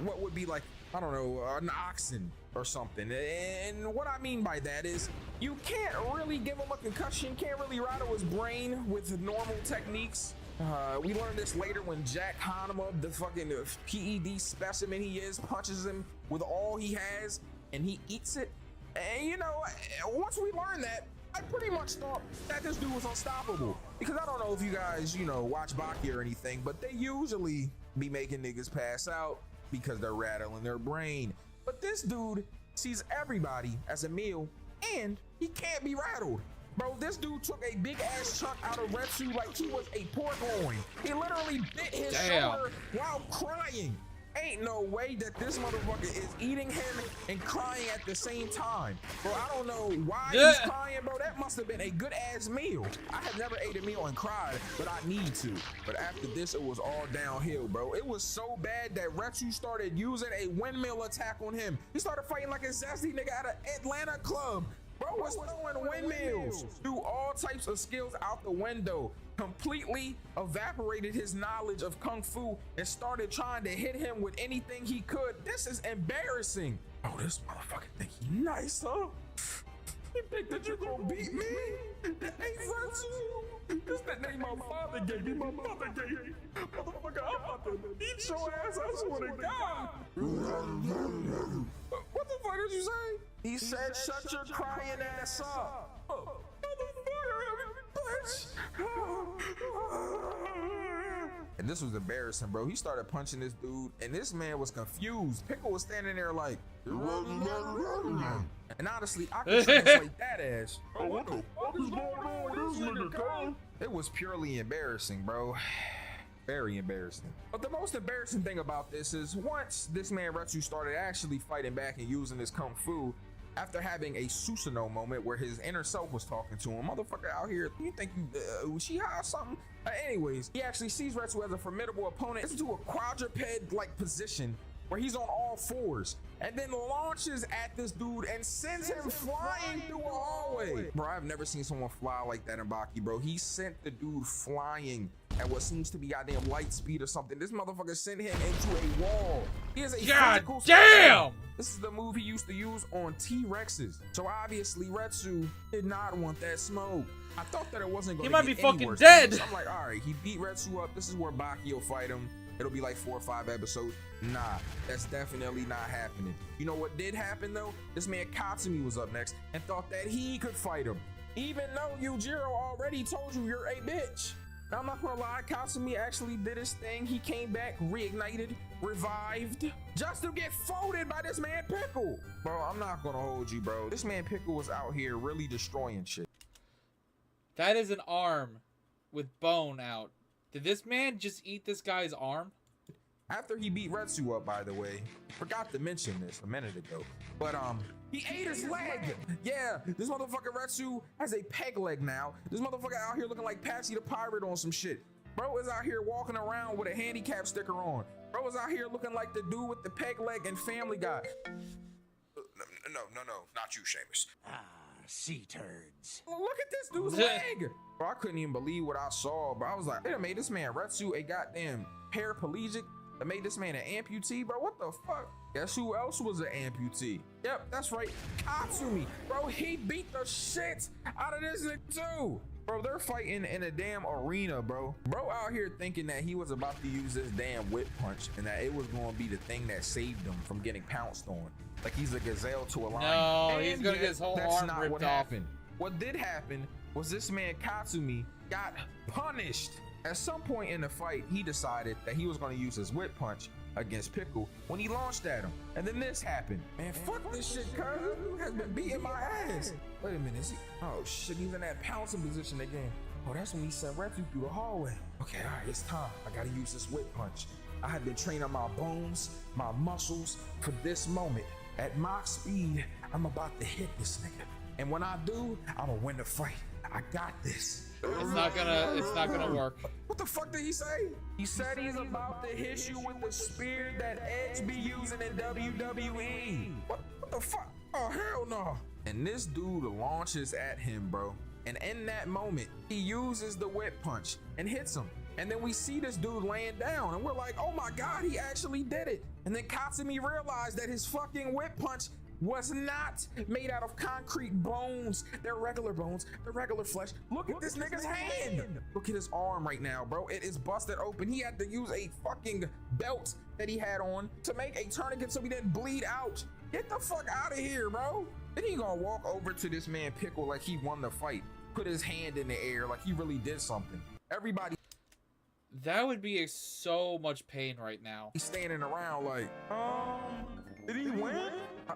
what would be like, I don't know, an oxen or something. And what I mean by that is you can't really give him a concussion, can't really rattle his brain with normal techniques. We learned this later when Jack Hanema, the fucking PED specimen he is, punches him with all he has and he eats it. And you know, once we learned that, I pretty much thought that this dude was unstoppable. Because I don't know if you guys, you know, watch Baki or anything, but they usually be making niggas pass out because they're rattling their brain. But this dude sees everybody as a meal and he can't be rattled. Bro, this dude took a big ass chunk out of Retsu like he was a pork loin. He literally bit his shoulder while crying. Ain't no way that this motherfucker is eating him and crying at the same time. Bro, I don't know why he's crying, bro. That must have been a good ass meal. I have never ate a meal and cried, but I need to. But after this, it was all downhill, bro. It was so bad that Retsu started using a windmill attack on him. He started fighting like a zesty nigga at an Atlanta club. Bro was throwing windmills, threw all types of skills out the window, completely evaporated his knowledge of Kung Fu and started trying to hit him with anything he could. This is embarrassing. Oh, this motherfucker think he nice, huh? You think that you gonna beat me? That ain't Retsu. This that name my father gave me, my mother gave me. Motherfucker, I'm about to beat your ass, I swear to God. What the fuck did you say? He said, shut your crying ass up. And this was embarrassing, bro. He started punching this dude, and this man was confused. Pickle was standing there like, and honestly, I could translate that as, oh, what the fuck is going on with this nigga, cuz? It was purely embarrassing, bro. Very embarrassing. But the most embarrassing thing about this is once this man Retsu started actually fighting back and using his Kung Fu, after having a Susanoo moment where his inner self was talking to him, motherfucker out here, you think you, was she high or something? Anyways, he actually sees Retsu as a formidable opponent into a quadruped-like position where he's on all fours and then launches at this dude and sends him flying through a hallway. Bro, I've never seen someone fly like that in Baki, bro. He sent the dude flying at what seems to be goddamn light speed or something. This motherfucker sent him into a wall. He is a physical damn! This is the move he used to use on T-Rexes. So obviously Retsu did not want that smoke. I thought that it wasn't going to get any worse. Dead. So I'm like, all right, he beat Retsu up. This is where Baki will fight him. It'll be like 4 or 5 episodes. Nah, that's definitely not happening. You know what did happen though? This man Katsumi was up next and thought that he could fight him. Even though Yujiro already told you you're a bitch. Now, I'm not gonna lie, Katsumi actually did his thing. He came back, reignited, revived, just to get folded by this man Pickle. Bro, I'm not gonna hold you, bro. This man Pickle was out here really destroying shit. That is an arm with bone out. Did this man just eat this guy's arm? After he beat Retsu up, by the way, forgot to mention this a minute ago, but he ate his leg. Yeah, this motherfucker Retsu has a peg leg now. This motherfucker out here looking like Patsy the Pirate on some shit. Bro is out here walking around with a handicap sticker on. Bro is out here looking like the dude with the peg leg and Family Guy. No, not you, Seamus. Sea turds. Look at this dude's leg. Bro, I couldn't even believe what I saw, bro. I was like, they done made this man Retsu a goddamn paraplegic. They made this man an amputee, bro. What the fuck? Guess who else was an amputee? Yep, that's right, Katsumi. Bro, he beat the shit out of this nigga too. Bro, they're fighting in a damn arena, bro. Bro out here thinking that he was about to use this damn whip punch and that it was gonna be the thing that saved him from getting pounced on. Like he's a gazelle to a lion. No, and he's gonna get his whole arm ripped what off. Happened. What did happen was this man Katsumi got punished. At some point in the fight, he decided that he was gonna use his whip punch against Pickle when he launched at him. And then this happened. Man, fuck this shit, cuz. This dude has been beating my ass. Wait a minute, is he? Oh shit, he's in that pouncing position again. Oh, that's when he sent Retsu through the hallway. Okay, all right, it's time. I gotta use this whip punch. I have been training my bones, my muscles for this moment. At Mach speed, I'm about to hit this nigga. And when I do, I'm gonna win the fight. I got this. It's not gonna work. What the fuck did he say? He said he's about to hit you with the spear that Edge be using in WWE. What the fuck? Oh, hell no. And this dude launches at him, bro. And in that moment, he uses the whip punch and hits him. And then we see this dude laying down and we're like, oh my God, he actually did it. And then Katsumi realized that his fucking whip punch was not made out of concrete bones. They're regular bones, they're regular flesh. Look at this nigga's hand. Look at his arm right now, bro. It is busted open. He had to use a fucking belt that he had on to make a tourniquet so he didn't bleed out. Get the fuck out of here, bro. Then he gonna walk over to this man Pickle like he won the fight, put his hand in the air like he really did something. Everybody, that would be so much pain right now. he's standing around like, did he win? I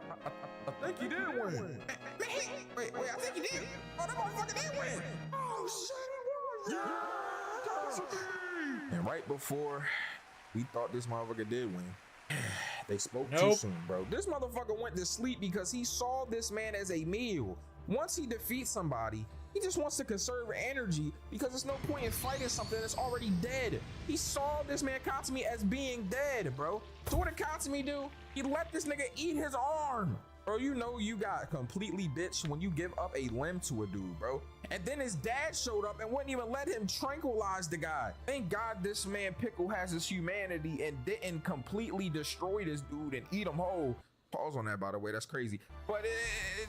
think he did win. Wait, I think he did. Oh, that motherfucker did win. Oh, shit, yeah, and right before we thought this motherfucker did win, They spoke too Nope. soon, bro. This motherfucker went to sleep because he saw this man as a meal. Once he defeats somebody, he just wants to conserve energy because there's no point in fighting something that's already dead. He saw this man Katsumi as being dead, bro. So what did Katsumi do? He let this nigga eat his arm. Bro, you know you got completely bitched when you give up a limb to a dude, bro. And then his dad showed up and wouldn't even let him tranquilize the guy. Thank God this man Pickle has his humanity and didn't completely destroy this dude and eat him whole. Pause on that, by the way, that's crazy. But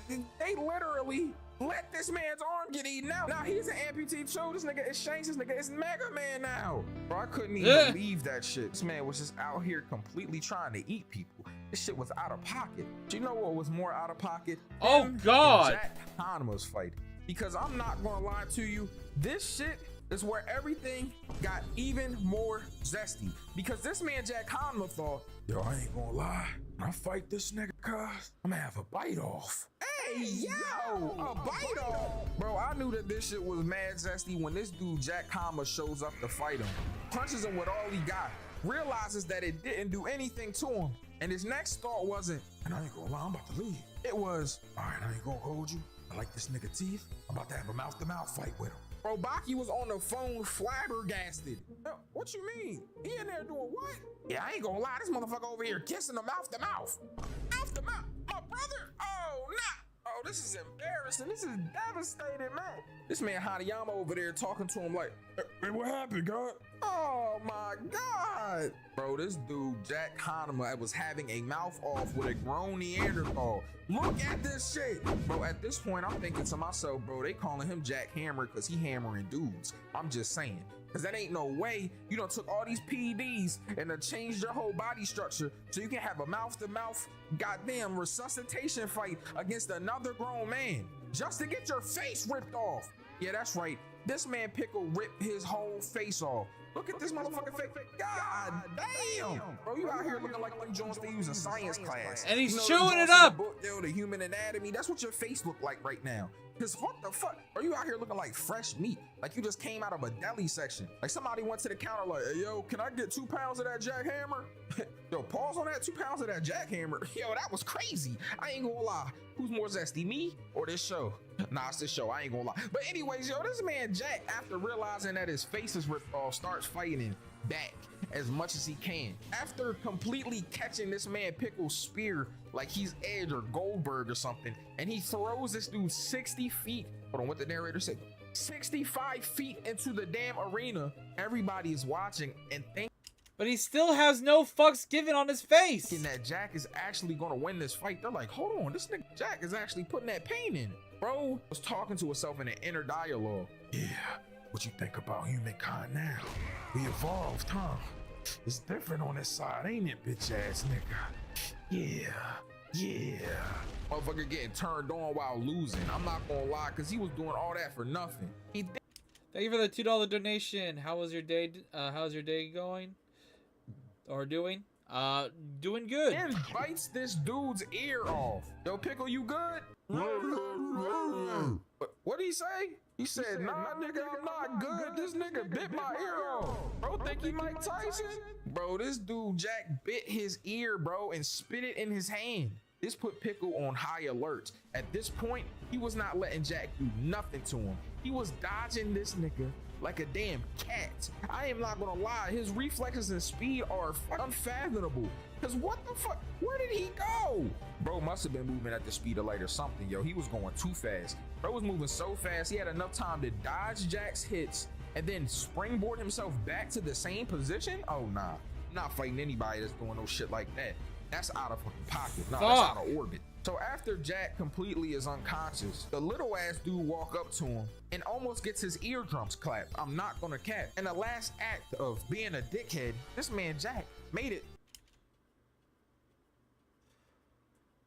they literally let this man's arm get eaten out. Now he's an amputee too. This nigga is Shanks, this nigga is Mega Man now. Bro, I couldn't even believe that shit. This man was just out here completely trying to eat people. This shit was out of pocket. Do you know what was more out of pocket? Oh, Him God. and Jack Hanma's fight. Because I'm not gonna lie to you, this shit is where everything got even more zesty. Because this man Jack Hanma thought, yo, I ain't gonna lie, when I fight this nigga, cuz I'm gonna have a bite off. Hey, yo, a bite off. Bro, I knew that this shit was mad zesty when this dude Jack Hanma shows up to fight him. Punches him with all he got. Realizes that it didn't do anything to him. And his next thought wasn't, and I ain't gonna lie, I'm about to leave. It was, all right, I ain't gonna hold you. I like this nigga teeth. I'm about to have a mouth-to-mouth fight with him. Bro, Baki was on the phone flabbergasted. What you mean? He in there doing what? Yeah, I ain't gonna lie, this motherfucker over here kissing him mouth-to-mouth. Mouth-to-mouth? My brother? Oh, nah. Oh, this is embarrassing. This is devastating, man. This man Hanayama over there talking to him like, hey, what happened, God? Oh my God. Bro, this dude, Jack Hanma, was having a mouth off with a grown Neanderthal. Look at this shit. Bro, at this point, I'm thinking to myself, bro, they calling him Jack Hammer because he hammering dudes. I'm just saying. Cause that ain't no way you done took all these PEDs and done changed your whole body structure so you can have a mouth-to-mouth goddamn resuscitation fight against another grown man just to get your face ripped off. Yeah, that's right. This man Pickle ripped his whole face off. Look at this motherfucking face. God damn. Bro, you out here looking like them Jones they use in science class. And he's You know, chewing them it Jones in up. the book, yo, the human anatomy. That's what your face look like right now. Cause what the fuck? Are you out here looking like fresh meat? Like you just came out of a deli section. Like somebody went to the counter like, hey, yo, can I get 2 pounds of that jackhammer? Yo, pause on that, 2 pounds of that jackhammer. Yo, that was crazy. I ain't gonna lie. Who's more zesty, me or this show? Nah, it's this show, I ain't gonna lie. But anyways, yo, this man Jack, after realizing that his face is ripped off, starts fighting him back as much as he can. After completely catching this man Pickle's spear like he's Edge or Goldberg or something, and he throws this dude 60 feet. Hold on, what the narrator said. 65 feet into the damn arena. Everybody is watching and thinking But he still has no fucks given on his face. that Jack is actually gonna win this fight. They're like, hold on, this nigga Jack is actually putting that pain in. Bro was talking to himself in an inner dialogue. Yeah, what you think about humankind now? We evolved, huh? It's different on this side, ain't it, bitch ass nigga? Yeah. Motherfucker getting turned on while losing. I'm not gonna lie, cause he was doing all that for nothing. Thank you for the $2 donation. How was your day? How's your day going? Or doing? Doing good. And bites this dude's ear off. Yo, Pickle, you good? What did he say? He said, nah, nigga, I'm not good. This nigga bit my ear off. Bro, think he Mike Tyson? Bro, this dude, Jack, bit his ear, bro, and spit it in his hand. This put Pickle on high alert. At this point, he was not letting Jack do nothing to him. He was dodging this nigga like a damn cat. I am not gonna lie, his reflexes and speed are unfathomable. Cause what the fuck, where did he go? Bro must have been moving at the speed of light or something, yo. He was going too fast. Bro was moving so fast, he had enough time to dodge Jack's hits and then springboard himself back to the same position? Oh, nah. I'm not fighting anybody that's doing no shit like that. That's out of fucking pocket. Nah, that's out of orbit. So after Jack completely is unconscious, the little ass dude walk up to him and almost gets his eardrums clapped. I'm not gonna cap. And the last act of being a dickhead, this man Jack made it.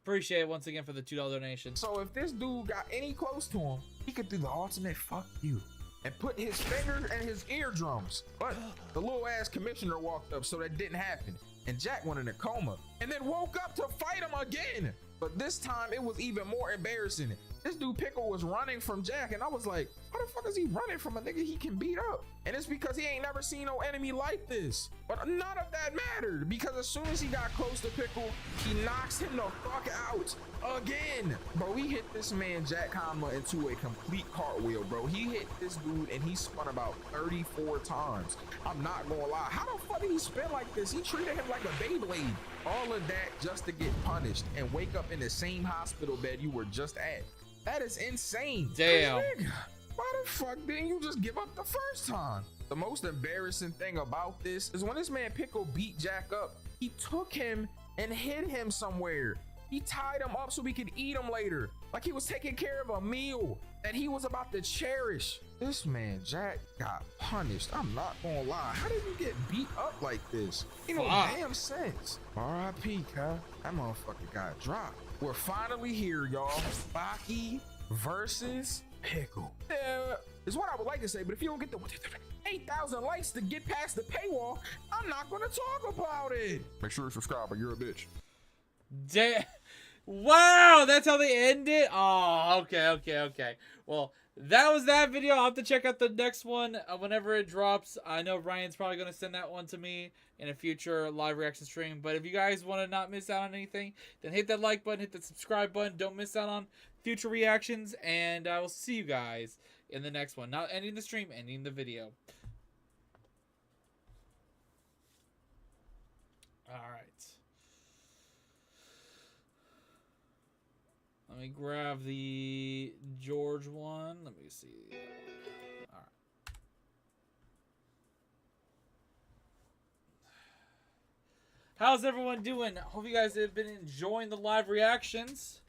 Appreciate it once again for the $2 donation. So if this dude got any close to him, he could do the ultimate fuck you and put his fingers in his eardrums. But the little ass commissioner walked up, so that didn't happen. And Jack went in a coma and then woke up to fight him again. But this time it was even more embarrassing. this dude Pickle was running from Jack, and I was like, how the fuck is he running from a nigga he can beat up? And it's because he ain't never seen no enemy like this. But none of that mattered, because as soon as he got close to Pickle, he knocks him the fuck out again. Bro, we hit this man Jack Hanma into a complete cartwheel, bro. He hit this dude and he spun about 34 times. I'm not gonna lie. How the fuck did he spin like this? He treated him like a Beyblade. All of that just to get punished and wake up in the same hospital bed you were just at. That is insane. Damn. Nigga, why the fuck didn't you just give up the first time? The most embarrassing thing about this is when this man Pickle beat Jack up, he took him and hid him somewhere. He tied him up so we could eat him later. Like he was taking care of a meal that he was about to cherish. This man Jack got punished. I'm not gonna lie. How did you get beat up like this? You know, damn sense. R.I.P. Ka. That motherfucker got dropped. We're finally here, y'all. Baki versus Pickle. Is what I would like to say, but if you don't get the 8,000 likes to get past the paywall, I'm not gonna talk about it. Make sure you subscribe or you're a bitch. Damn. Wow, that's how they end it? Oh, okay. Well, that was that video. I'll have to check out the next one whenever it drops. I know Ryan's probably going to send that one to me in a future live reaction stream. But if you guys want to not miss out on anything, then hit that like button, hit that subscribe button. Don't miss out on future reactions. And I will see you guys in the next one. Not ending the stream, ending the video. All right. Let me grab the George one. Let me see. All right. How's everyone doing? Hope you guys have been enjoying the live reactions.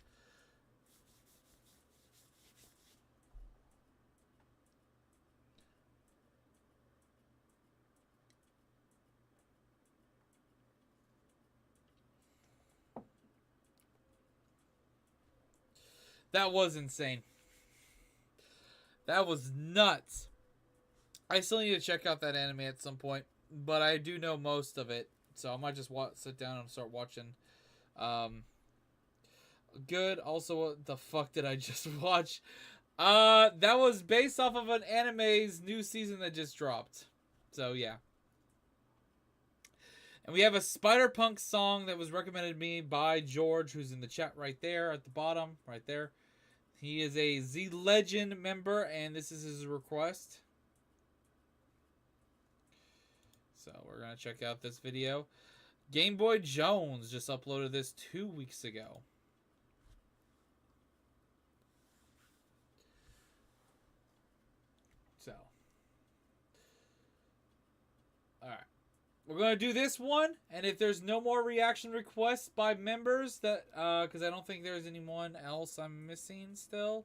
That was insane. That was nuts. I still need to check out that anime at some point, but I do know most of it, so I might just sit down and start watching. Good. Also, what the fuck did I just watch? That was based off of an anime's new season that just dropped. So yeah. And we have a Spider-Punk song that was recommended to me by George, who's in the chat right there at the bottom, right there. He is a Z Legend member, and this is his request. So we're going to check out this video. Game Boy Jones just uploaded this 2 weeks ago. So. Alright. We're going to do this one, and if there's no more reaction requests by members, that because I don't think there's anyone else I'm missing still.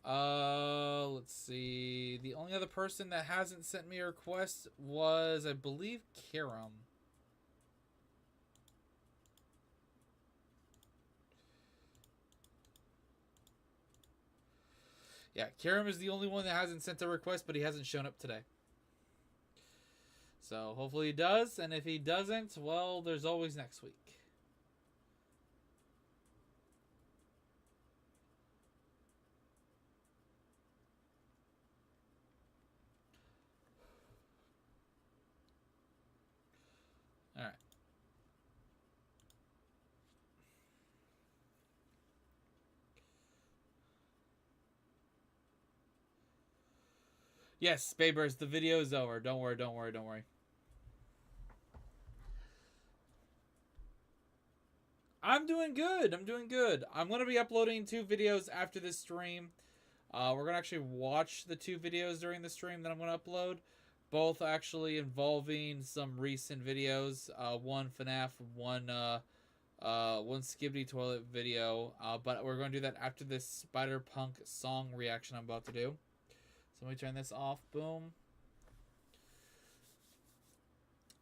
Let's see. The only other person that hasn't sent me a request was, I believe, Karam. Yeah, Karam is the only one that hasn't sent a request, but he hasn't shown up today. So hopefully he does, and if he doesn't, well, there's always next week. All right. Yes, Babers, the video is over. Don't worry, don't worry, don't worry. I'm doing good. I'm doing good. I'm going to be uploading 2 videos after this stream. We're going to actually watch the 2 videos during the stream that I'm going to upload. Both actually involving some recent videos. One FNAF, one Skibbity Toilet video. But we're going to do that after this Spider-Punk song reaction I'm about to do. So let me turn this off. Boom.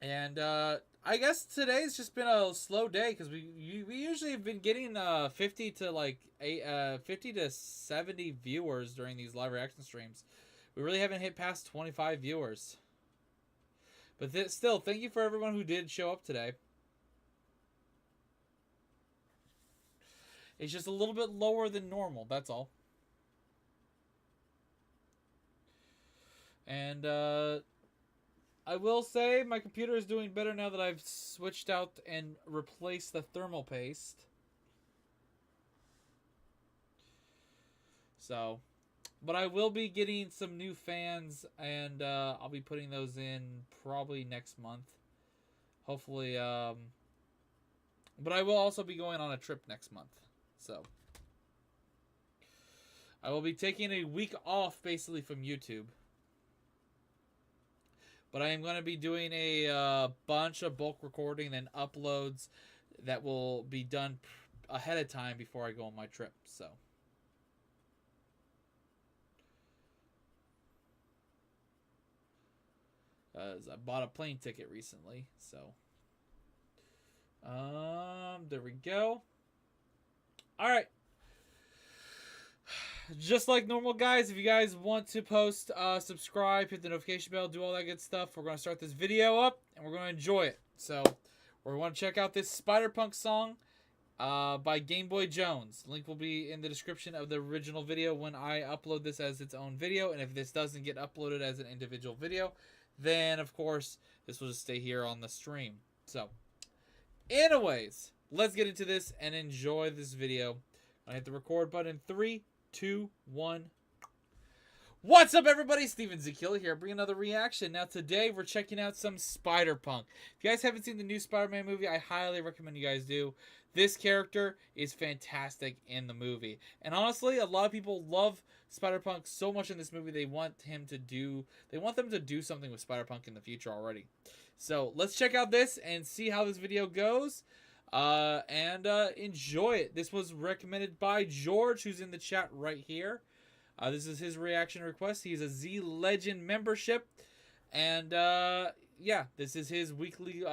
And I guess today's just been a slow day because we usually have been getting 50 to 70 viewers during these live reaction streams. We really haven't hit past 25 viewers. But still, thank you for everyone who did show up today. It's just a little bit lower than normal, that's all. And I will say my computer is doing better now that I've switched out and replaced the thermal paste. So, but I will be getting some new fans, and I'll be putting those in probably next month. Hopefully, but I will also be going on a trip next month. So, I will be taking a week off basically from YouTube. But I am going to be doing a bunch of bulk recording and uploads that will be done ahead of time before I go on my trip. So, as I bought a plane ticket recently, so there we go. All right. Just like normal, guys, if you guys want to post, subscribe, hit the notification bell, do all that good stuff, we're going to start this video up, and we're going to enjoy it. So, we're going to check out this Spider-Punk song by Game Boy Jones. Link will be in the description of the original video when I upload this as its own video, and if this doesn't get uploaded as an individual video, then, of course, this will just stay here on the stream. So, anyways, let's get into this and enjoy this video. I hit the record button. 3, 2, 1. What's up, everybody? Steven Zekila here, bringing another reaction. Now, today we're checking out some Spider-Punk. If you guys haven't seen the new Spider-Man movie, I highly recommend you guys do. This character is fantastic in the movie. And honestly, a lot of people love Spider-Punk so much in this movie, they want them to do something with Spider-Punk in the future already. So, let's check out this and see how this video goes. And enjoy it. This was recommended by George, who's in the chat right here. This is his reaction request. He's a Z Legend membership, and yeah, this is his weekly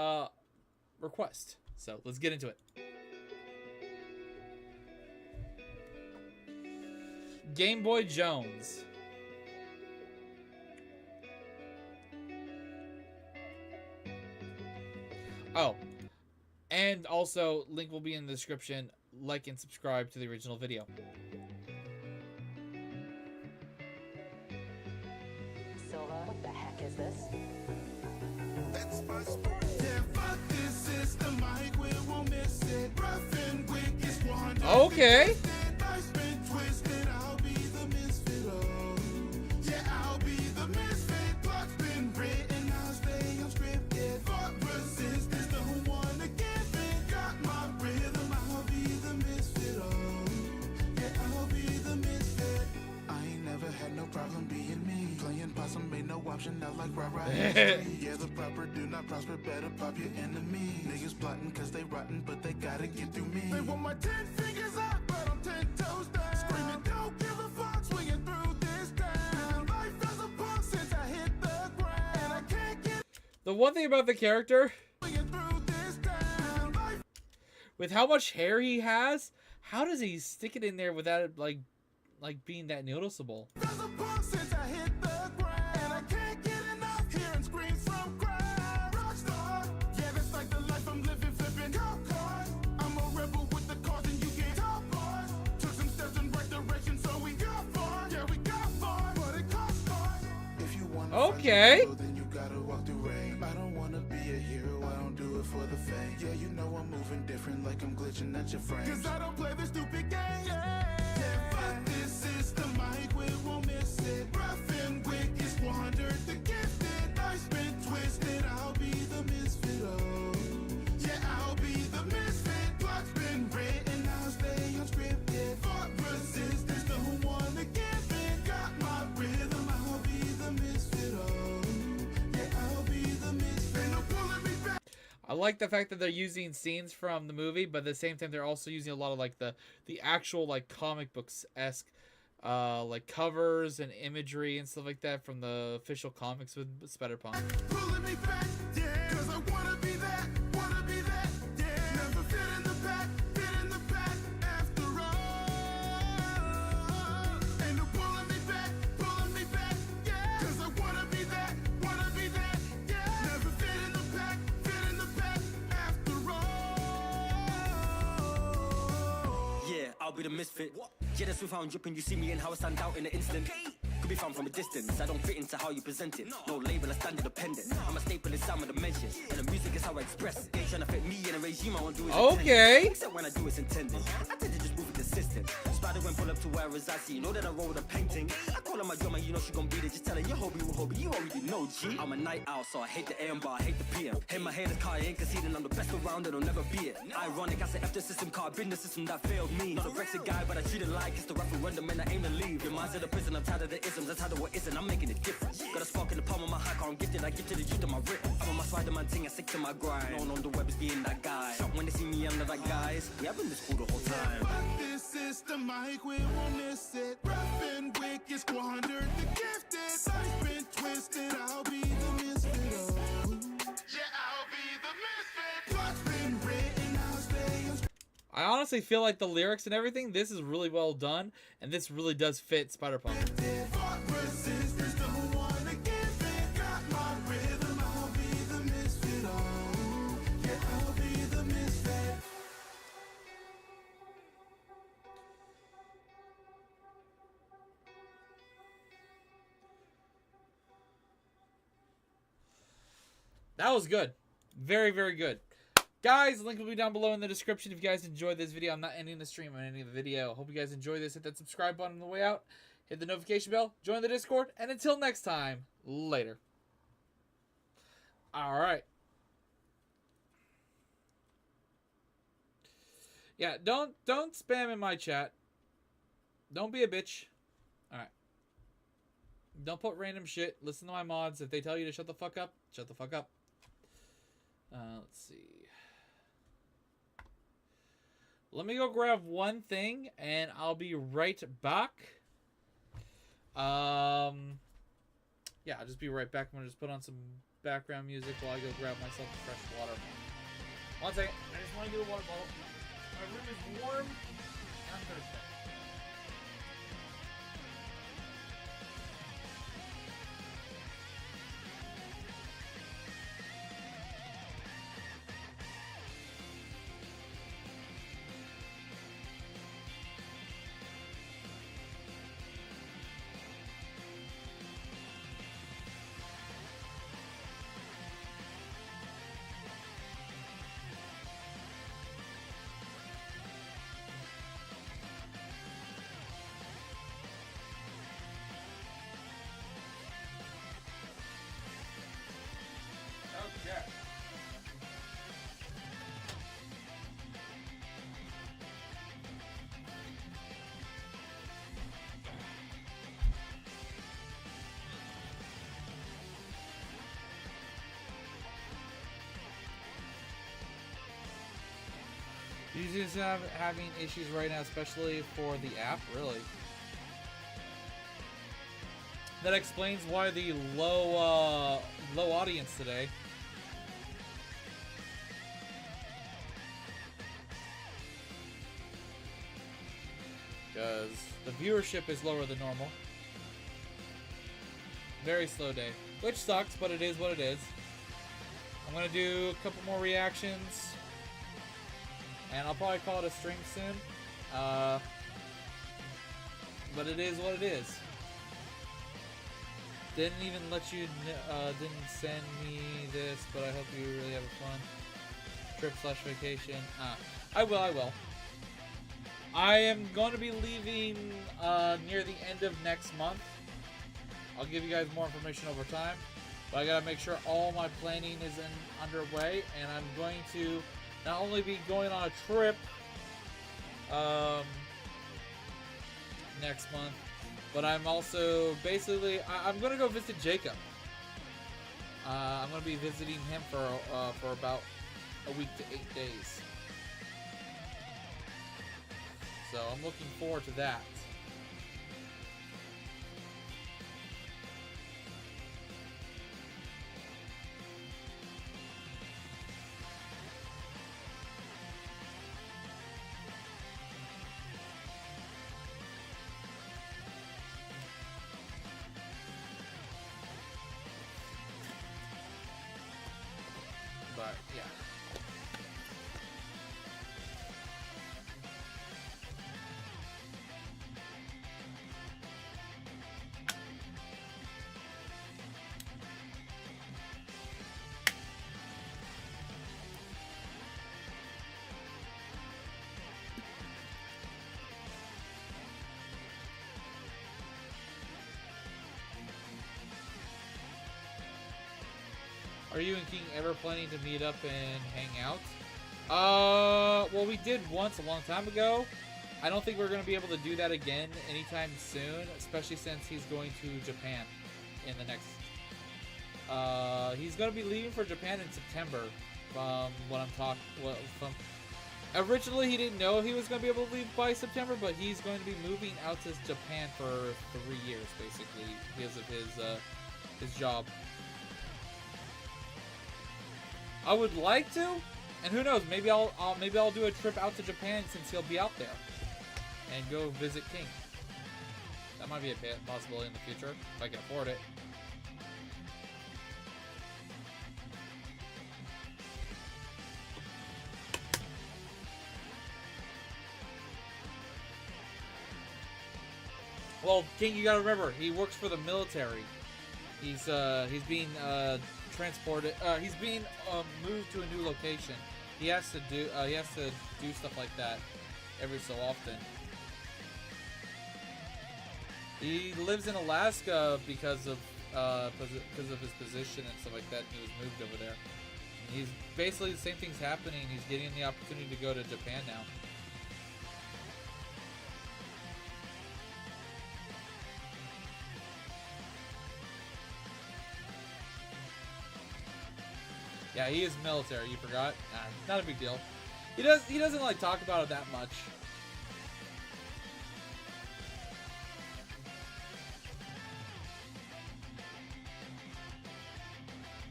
request. So let's get into it. Game Boy Jones. Oh. And also, link will be in the description. Like and subscribe to the original video. Silva, what the heck is this? That's my sport. Yeah, fuck this system. I won't miss it. Rough and wicked, squandered. Okay. I've been twisted. I'll be the misfit. Oh, yeah, I'll be the misfit. Clock's been written. I'll stay unscripted. Fuck resistance. Don't wanna give it. Got my rhythm. I'll be the misfit. Oh, yeah, I'll be the misfit. I ain't never had no problem being me. Playing possum ain't no option. Not like rah-rah. Yeah, the proper do not prosper. Better pop your enemy. Niggas plotting cause they rotten, but they gotta get through me. They want my 10 fingers up, but I'm 10 toes down. Screaming, don't give a fuck, swinging through this town. Life as a punk since I hit the ground. And I can't get The one thing about the character, swinging through this town. Life with how much hair he has, how does he stick it in there without it like being that noticeable? as a punk since I hit the ground. And I can't get enough hearing screams from crowd. Rockstar, yeah, that's like the life I'm living, flipping cop cars. I'm a rebel with the cause and you can't top bars. Took some steps in right direction, so we got far. Yeah, we got far, but it cost cars. If you want Okay. then you gotta walk through rain. I don't wanna be a hero, I don't do it for the fame. Yeah, you know I'm moving different, like I'm glitching at your frame. Cause I don't play this stupid game. Yeah, fuck this system, I quit, won't miss it. Rough and wicked, squandered the gifted. I've been twisted, I'll be the misfit. Oh, yeah, I'll be the misfit. Clock's been written, I'll stay unscripted. Fuck resistance, don't wanna give it. Got my rhythm, I'll be the misfit. Oh, yeah, I'll be the misfit. Ain't no pulling me back. I like the fact that they're using scenes from the movie, but at the same time they're also using a lot of like the actual like comic books-esque like covers and imagery and stuff like that from the official comics with Spider-Punk. Pulling me back, yeah, cause I wanna be that, yeah. Never fit in the pack after all. Ain't no pulling me back, yeah. Cause I wanna be that, yeah. Never fit in the pack after all. Yeah, be the misfit. Yeah, that's with how I'm dripping. You see me and how I stand out in an instant. Could be found from a distance. I don't fit into how you present it. No label, I stand independent. I'm a staple in sound with dimension. And the music is how I express it. They trying to fit me in a regime I won't do it. Okay. Except when I do it's intended. I tend to just move it consistent. Spider when pull up to where I reside. See, you know that I roll with a painting. I call her my drummer, you know she gon' beat it. Just tell her your hobby will hobby. You already know, G. I'm a night owl, so I hate the AM bar, I hate the PM. Hate my haters, car, I ain't conceding. I'm the best around, and I'll never be it. Ironic, I say F the system car, been the system that failed me. Not a Brexit guy, but I treat it like it's the referendum, and I aim to leave. Your mind's in the prison, I'm tired of the isms, I'm tired of what isn't. I'm making it different. Got a spark in the palm of my hand, I'm gifted. I give to the youth of my written. I'm on my Spider-Man ting, I stick to my grind. Known on the web as being that guy. Shock when they see me, I'm that guys. We have been this cool the whole time. But this is the mic, we won't miss it. Rough and wicked, squandered the gifted. I've been twisted, I'll be the misfit. Oh. Yeah, I'll be the misfit. What's been written, I'll stay on. I honestly feel like the lyrics and everything, this is really well done, and this really does fit Spider-Punk. Fought resistance, don't wanna give it. Got my rhythm, I'll be the misfit. Oh. Yeah, I'll be the misfit. That was good. Very, very good. Guys, link will be down below in the description if you guys enjoyed this video. I'm not ending the stream, I'm ending the video. Hope you guys enjoy this. Hit that subscribe button on the way out. Hit the notification bell. Join the Discord. And until next time, later. Alright. Yeah, don't spam in my chat. Don't be a bitch. Alright. Don't put random shit. Listen to my mods. If they tell you to shut the fuck up, shut the fuck up. Let's see. Let me go grab one thing, and I'll be right back. Yeah, I'll just be right back. I'm gonna just put on some background music while I go grab myself a fresh water. One second. I just want to get a water bottle. My room is warm, and I'm thirsty. Okay. You just having issues right now, especially for the app, really. That explains why the low audience today. Because the viewership is lower than normal. Very slow day. Which sucks, but it is what it is. I'm going to do a couple more reactions. And I'll probably call it a stream soon. But it is what it is. Didn't even let you, didn't send me this, but I hope you really have a fun trip/vacation. I will. I am going to be leaving near the end of next month. I'll give you guys more information over time, but I gotta make sure all my planning is underway, and I'm going to not only be going on a trip next month, but I'm also basically I'm gonna go visit Jacob. I'm gonna be visiting him for about a week to 8 days. So I'm looking forward to that. But yeah. Are you and King ever planning to meet up and hang out? Well, we did once a long time ago. I don't think we're going to be able to do that again anytime soon, especially since he's going to Japan in the next... he's going to be leaving for Japan in September, from what I'm talking... Well, from... Originally, he didn't know he was going to be able to leave by September, but he's going to be moving out to Japan for 3 years, basically, because of his job. I would like to, and who knows? Maybe I'll do a trip out to Japan since he'll be out there, and go visit King. That might be a possibility in the future if I can afford it. Well, King, you gotta remember, he works for the military. He's being transported. He's being moved to a new location. He has to do stuff like that every so often. He lives in Alaska because of his position and stuff like that. He was moved over there. And he's basically the same thing's happening. He's getting the opportunity to go to Japan now. Yeah, he is military. You forgot? Nah, not a big deal. He doesn't like talk about it that much.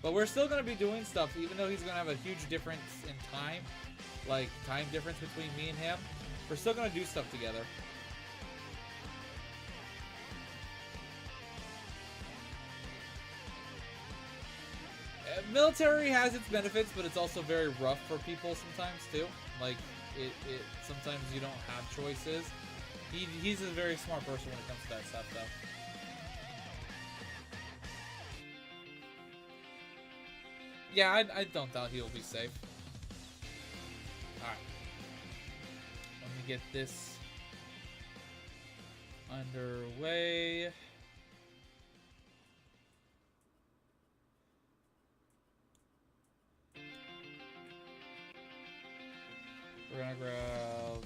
But we're still gonna be doing stuff, even though he's gonna have a huge difference in time, like time difference between me and him. We're still gonna do stuff together. Military has its benefits, but it's also very rough for people sometimes too. Like it sometimes you don't have choices. He's a very smart person when it comes to that stuff though. Yeah, I don't doubt he'll be safe. Alright. Let me get this underway. We're gonna grab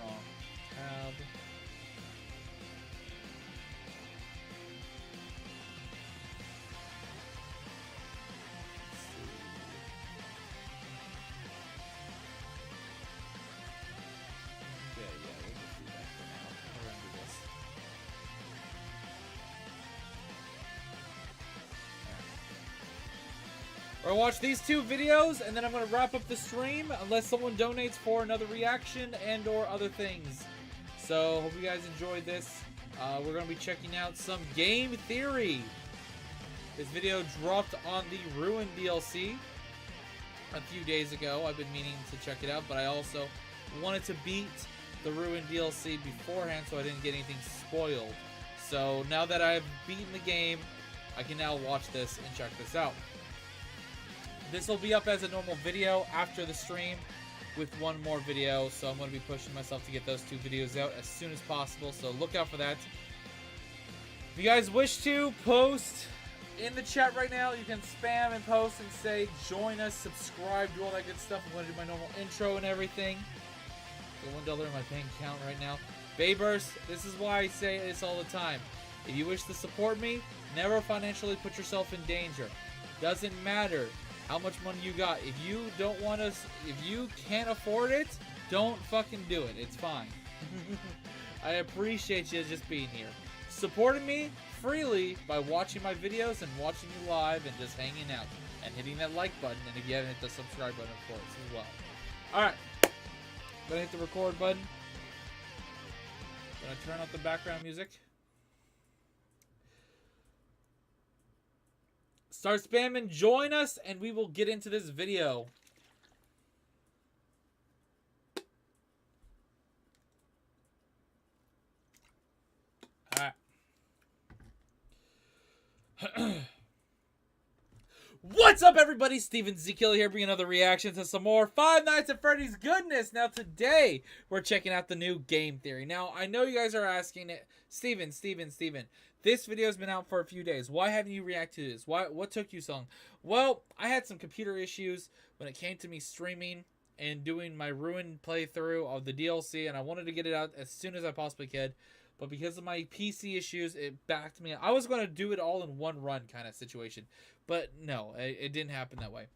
wrong tab. Let's see. Yeah, we'll just do that for now. We're gonna do this. We're gonna watch these 2 videos, and then I'm gonna wrap up the stream unless someone donates for another reaction and or other things. So hope you guys enjoyed this. We're gonna be checking out some game theory. This video dropped on the Ruin DLC a few days ago. I've been meaning to check it out, but I also wanted to beat the Ruin DLC beforehand so I didn't get anything spoiled. So now that I've beaten the game, I can now watch this and check this out. This will be up as a normal video after the stream with one more video, so I'm going to be pushing myself to get those 2 videos out as soon as possible, so look out for that. If you guys wish to post in the chat right now, you can spam and post and say join us, subscribe, do all that good stuff. I'm going to do my normal intro and everything. Got $1 in my bank account right now. Babers, this is why I say this all the time. If you wish to support me, never financially put yourself in danger. Doesn't matter how much money you got. If you don't want us, if you can't afford it, don't fucking do it. It's fine. I appreciate you just being here. Supporting me freely by watching my videos and watching me live and just hanging out. And hitting that like button. And if you haven't hit the subscribe button, of course, as well. Alright. Gonna hit the record button. Gonna turn off the background music. Start spamming, join us, and we will get into this video. Alright. What's up, everybody? Steven Zekil here, bringing another reaction to some more Five Nights at Freddy's goodness. Now, today, we're checking out the new game theory. Now, I know you guys are asking it, Steven, This video has been out for a few days. Why haven't you reacted to this? What took you so long? Well, I had some computer issues when it came to me streaming and doing my ruined playthrough of the DLC, and I wanted to get it out as soon as I possibly could. But because of my PC issues, it backed me up. I was going to do it all in one run kind of situation. But no, it didn't happen that way.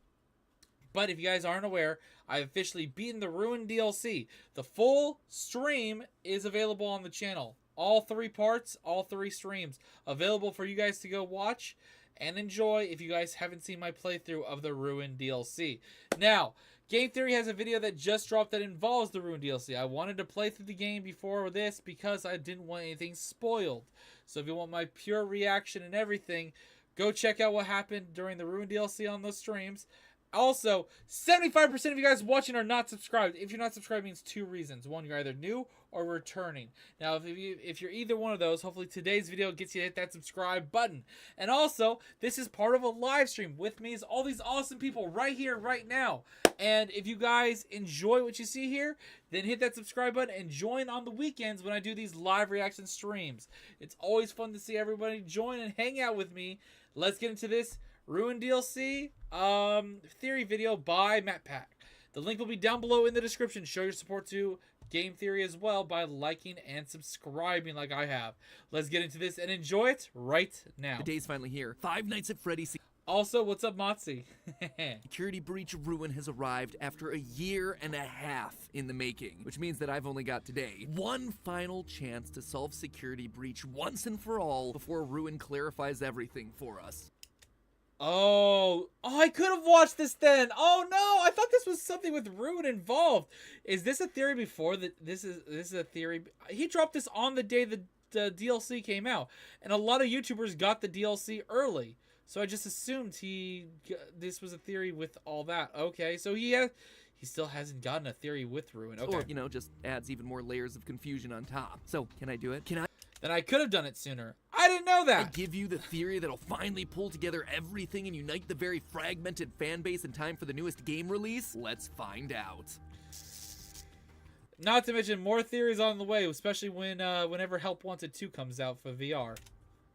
But if you guys aren't aware, I've officially beaten the Ruined DLC. The full stream is available on the channel. All 3 parts, all 3 streams available for you guys to go watch and enjoy if you guys haven't seen my playthrough of the Ruined DLC. Now, Game Theory has a video that just dropped that involves the Ruined DLC. I wanted to play through the game before this because I didn't want anything spoiled. So if you want my pure reaction and everything, go check out what happened during the Ruined DLC on those streams. Also, 75% of you guys watching are not subscribed. If you're not subscribed, it means 2 reasons. 1, you're either new or returning. Now, if you're either one of those, hopefully today's video gets you to hit that subscribe button. And also, this is part of a live stream. With me is all these awesome people right here, right now. And if you guys enjoy what you see here, then hit that subscribe button and join on the weekends when I do these live reaction streams. It's always fun to see everybody join and hang out with me. Let's get into this Ruined DLC theory video by MatPat. The link will be down below in the description. Show your support to Game Theory as well by liking and subscribing like I have. Let's get into this and enjoy it right now. The day's finally here. 5 Nights at Freddy's Also, what's up, Motzi? Security Breach Ruin has arrived after a year and a half in the making, which means that I've only got today. One final chance to solve Security Breach once and for all before Ruin clarifies everything for us. Oh, I could have watched this then. Oh no, I thought this was something with Ruin involved. Is this a theory before that? This is a theory. He dropped this on the day the DLC came out, and a lot of YouTubers got the DLC early. So I just assumed this was a theory with all that. Okay, so he still hasn't gotten a theory with Ruin. Okay, or you know, just adds even more layers of confusion on top. So can I do it? Can I? Then I could have done it sooner. I didn't know that. I give you the theory that'll finally pull together everything and unite the very fragmented fan base in time for the newest game release? Let's find out. Not to mention more theories on the way, especially whenever Help Wanted 2 comes out for VR.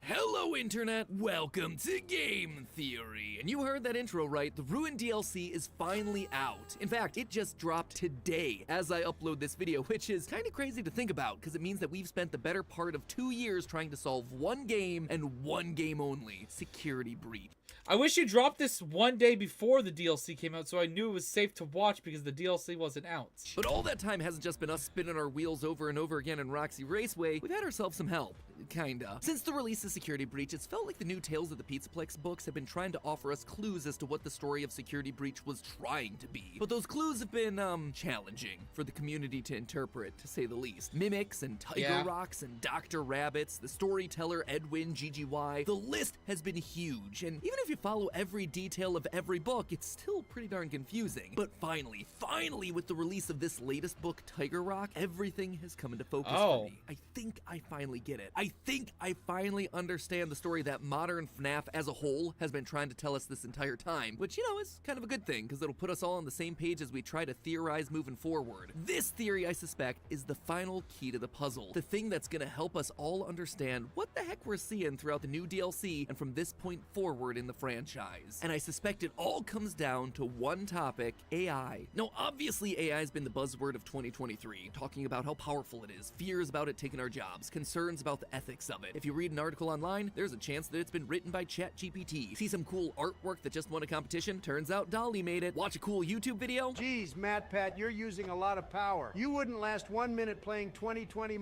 Hello Internet, welcome to Game Theory. And you heard that intro right, the Ruin DLC is finally out. In fact, it just dropped today as I upload this video, which is kind of crazy to think about because it means that we've spent the better part of 2 years trying to solve one game and one game only, Security Breach. I wish you dropped this one day before the DLC came out so I knew it was safe to watch because the DLC wasn't out. But all that time hasn't just been us spinning our wheels over and over again in Roxy Raceway. We've had ourselves some help. Kinda. Since the release of Security Breach, it's felt like the new Tales of the Pizzaplex books have been trying to offer us clues as to what the story of Security Breach was trying to be. But those clues have been, challenging for the community to interpret, to say the least. Mimics and Tiger Rocks and Dr. Rabbits, the storyteller Edwin, GGY. The list has been huge, and even if you follow every detail of every book, it's still pretty darn confusing. But finally, with the release of this latest book, Tiger Rock, everything has come into focus for me. I think I finally get it. I think I finally understand the story that modern FNAF as a whole has been trying to tell us this entire time, which, you know, is kind of a good thing, because it'll put us all on the same page as we try to theorize moving forward. This theory, I suspect, is the final key to the puzzle, the thing that's gonna help us all understand what the heck we're seeing throughout the new DLC and from this point forward in the franchise. And I suspect it all comes down to one topic: AI. Now, obviously AI has been the buzzword of 2023, talking about how powerful it is, fears about it taking our jobs, concerns about the ethics of it. If you read an article online, there's a chance that it's been written by ChatGPT. See some cool artwork that just won a competition? Turns out Dolly made it. Watch a cool YouTube video? Geez, MatPat, you're using a lot of power. You wouldn't last 1 minute playing 2020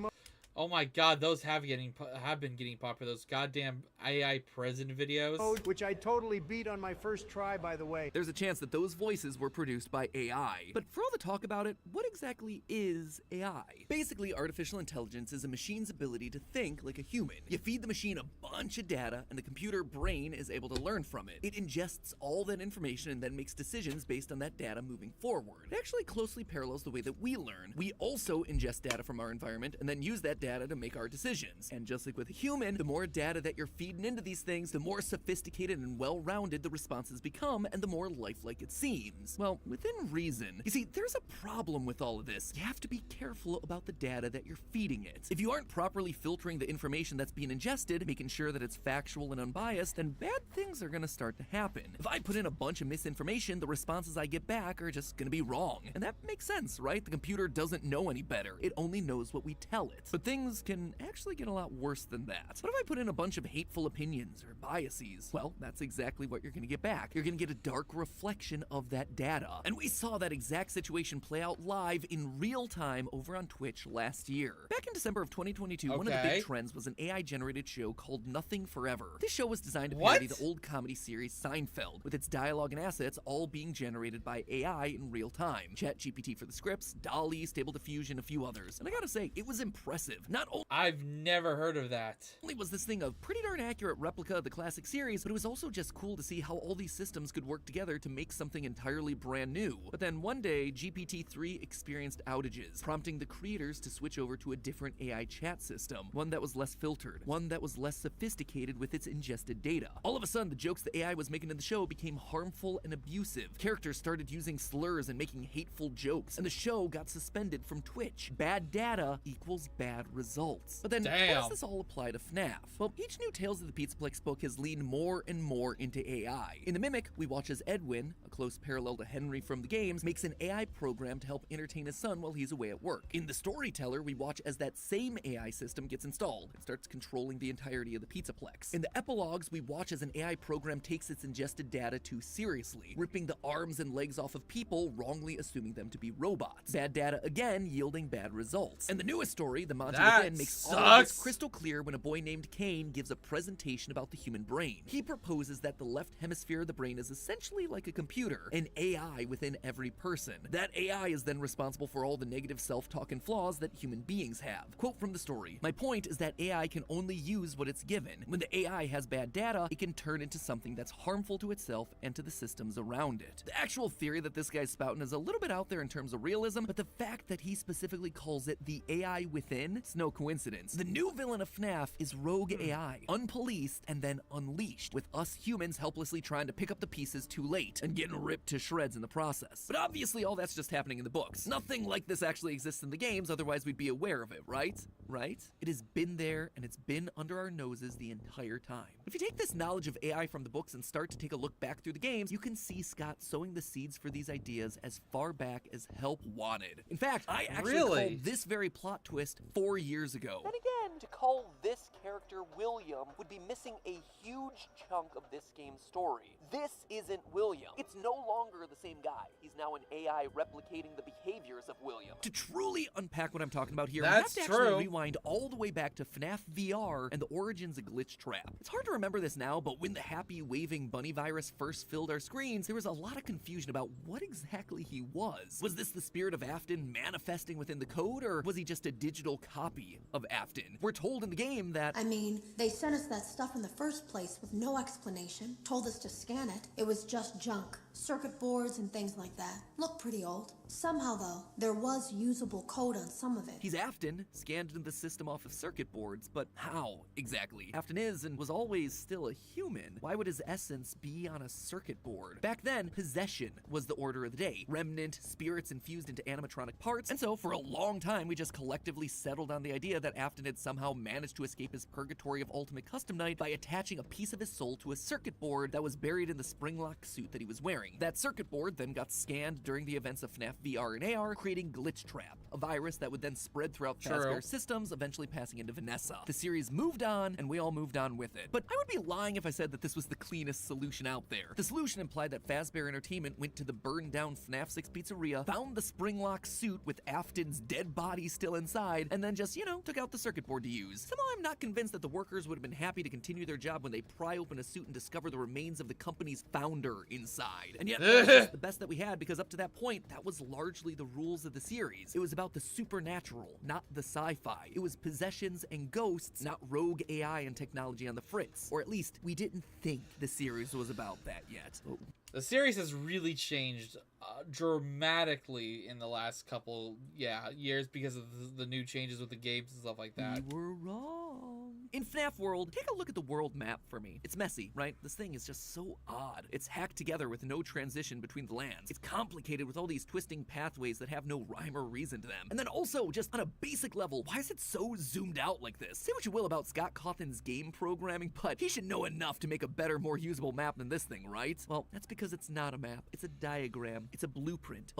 Oh my god, those have been getting popular. Those goddamn AI president videos. which I totally beat on my first try, by the way. There's a chance that those voices were produced by AI. But for all the talk about it, what exactly is AI? Basically, artificial intelligence is a machine's ability to think like a human. You feed the machine a bunch of data, and the computer brain is able to learn from it. It ingests all that information and then makes decisions based on that data moving forward. It actually closely parallels the way that we learn. We also ingest data from our environment and then use that data to make our decisions. And just like with a human, the more data that you're feeding into these things, the more sophisticated and well-rounded the responses become, and the more lifelike it seems. Well, within reason. You see, there's a problem with all of this. You have to be careful about the data that you're feeding it. If you aren't properly filtering the information that's being ingested, making sure that it's factual and unbiased, then bad things are gonna start to happen. If I put in a bunch of misinformation, the responses I get back are just gonna be wrong. And that makes sense, right? The computer doesn't know any better. It only knows what we tell it. But things can actually get a lot worse than that. What if I put in a bunch of hateful opinions or biases? Well, that's exactly what you're gonna get back. You're gonna get a dark reflection of that data. And we saw that exact situation play out live in real time over on Twitch last year. Back in December of 2022, one of the big trends was an AI-generated show called Nothing Forever. This show was designed to parody the old comedy series Seinfeld, with its dialogue and assets all being generated by AI in real time. ChatGPT for the scripts, DALL-E, Stable Diffusion, a few others. And I gotta say, it was impressive. Not only I've never heard of that. was this thing a pretty darn accurate replica of the classic series, but it was also just cool to see how all these systems could work together to make something entirely brand new. But then one day, GPT-3 experienced outages, prompting the creators to switch over to a different AI chat system, one that was less filtered, one that was less sophisticated with its ingested data. All of a sudden, the jokes the AI was making in the show became harmful and abusive. Characters started using slurs and making hateful jokes, and the show got suspended from Twitch. Bad data equals bad results. But then, how does this all apply to FNAF? Well, each new Tales of the Pizzaplex book has leaned more and more into AI. In The Mimic, we watch as Edwin, a close parallel to Henry from the games, makes an AI program to help entertain his son while he's away at work. In The Storyteller, we watch as that same AI system gets installed and starts controlling the entirety of the Pizzaplex. In the epilogues, we watch as an AI program takes its ingested data too seriously, ripping the arms and legs off of people, wrongly assuming them to be robots. Bad data again yielding bad results. And the newest story, The Module Within, makes all of this crystal clear when a boy named Kane gives a presentation about the human brain. He proposes that the left hemisphere of the brain is essentially like a computer, an AI within every person. That AI is then responsible for all the negative self-talk and flaws that human beings have. Quote from the story, "My point is that AI can only use what it's given. When the AI has bad data, it can turn into something that's harmful to itself and to the systems around it." The actual theory that this guy's spouting is a little bit out there in terms of realism, but the fact that he specifically calls it the AI within, it's no coincidence. The new villain of FNAF is rogue AI, unpoliced and then unleashed, with us humans helplessly trying to pick up the pieces too late and getting ripped to shreds in the process. But obviously all that's just happening in the books. Nothing like this actually exists in the games, otherwise we'd be aware of it, right? Right? It has been there and it's been under our noses the entire time. If you take this knowledge of AI from the books and start to take a look back through the games, you can see Scott sowing the seeds for these ideas as far back as Help wanted. In fact, I actually called this very plot twist 4 years ago. Then again, to call this character William would be missing a huge chunk of this game's story. This isn't William. It's no longer the same guy. He's now an AI replicating the behaviors of William. To truly unpack what I'm talking about here, we have to actually rewind all the way back to FNAF VR and the origins of Glitch Trap. It's hard to remember this now, but when the happy waving bunny virus first filled our screens, there was a lot of confusion about what exactly he was. Was this the spirit of Afton manifesting within the code, or was he just a digital copy of Afton? We're told in the game that... I mean, they sent us that stuff in the first place with no explanation, told us to scan it. It was just junk. Circuit boards and things like that. Looked pretty old. Somehow, though, there was usable code on some of it. He's Afton, scanned into the system off of circuit boards, but how, exactly? Afton is and was always still a human. Why would his essence be on a circuit board? Back then, possession was the order of the day. Remnant, spirits infused into animatronic parts, and so for a long time, we just collectively settled on the idea that Afton had somehow managed to escape his purgatory of Ultimate Custom Night by attaching a piece of his soul to a circuit board that was buried in the spring-lock suit that he was wearing. That circuit board then got scanned during the events of FNAF VR and AR, creating Glitch Trap, a virus that would then spread throughout Fazbear's systems, eventually passing into Vanessa. The series moved on, and we all moved on with it. But I would be lying if I said that this was the cleanest solution out there. The solution implied that Fazbear Entertainment went to the burned-down FNAF 6 pizzeria, found the spring-lock suit with Afton's dead body still inside, and then just, took out the circuit board to use. Somehow I'm not convinced that the workers would have been happy to continue their job when they pry open a suit and discover the remains of the company's founder inside. And yet, that was the best that we had, because up to that point, that was largely the rules of the series. It was about the supernatural, not the sci-fi. It was possessions and ghosts, not rogue AI and technology on the fritz. Or at least, we didn't think the series was about that yet. The series has really changed dramatically in the last couple years because of the new changes with the games and stuff like that. We were wrong. In FNAF World, take a look at the world map for me. It's messy, right? This thing is just so odd. It's hacked together with no transition between the lands. It's complicated with all these twisting pathways that have no rhyme or reason to them. And then also, just on a basic level, why is it so zoomed out like this? Say what you will about Scott Cawthon's game programming, but he should know enough to make a better, more usable map than this thing, right? Well, that's because it's not a map. It's a diagram. It's a blueprint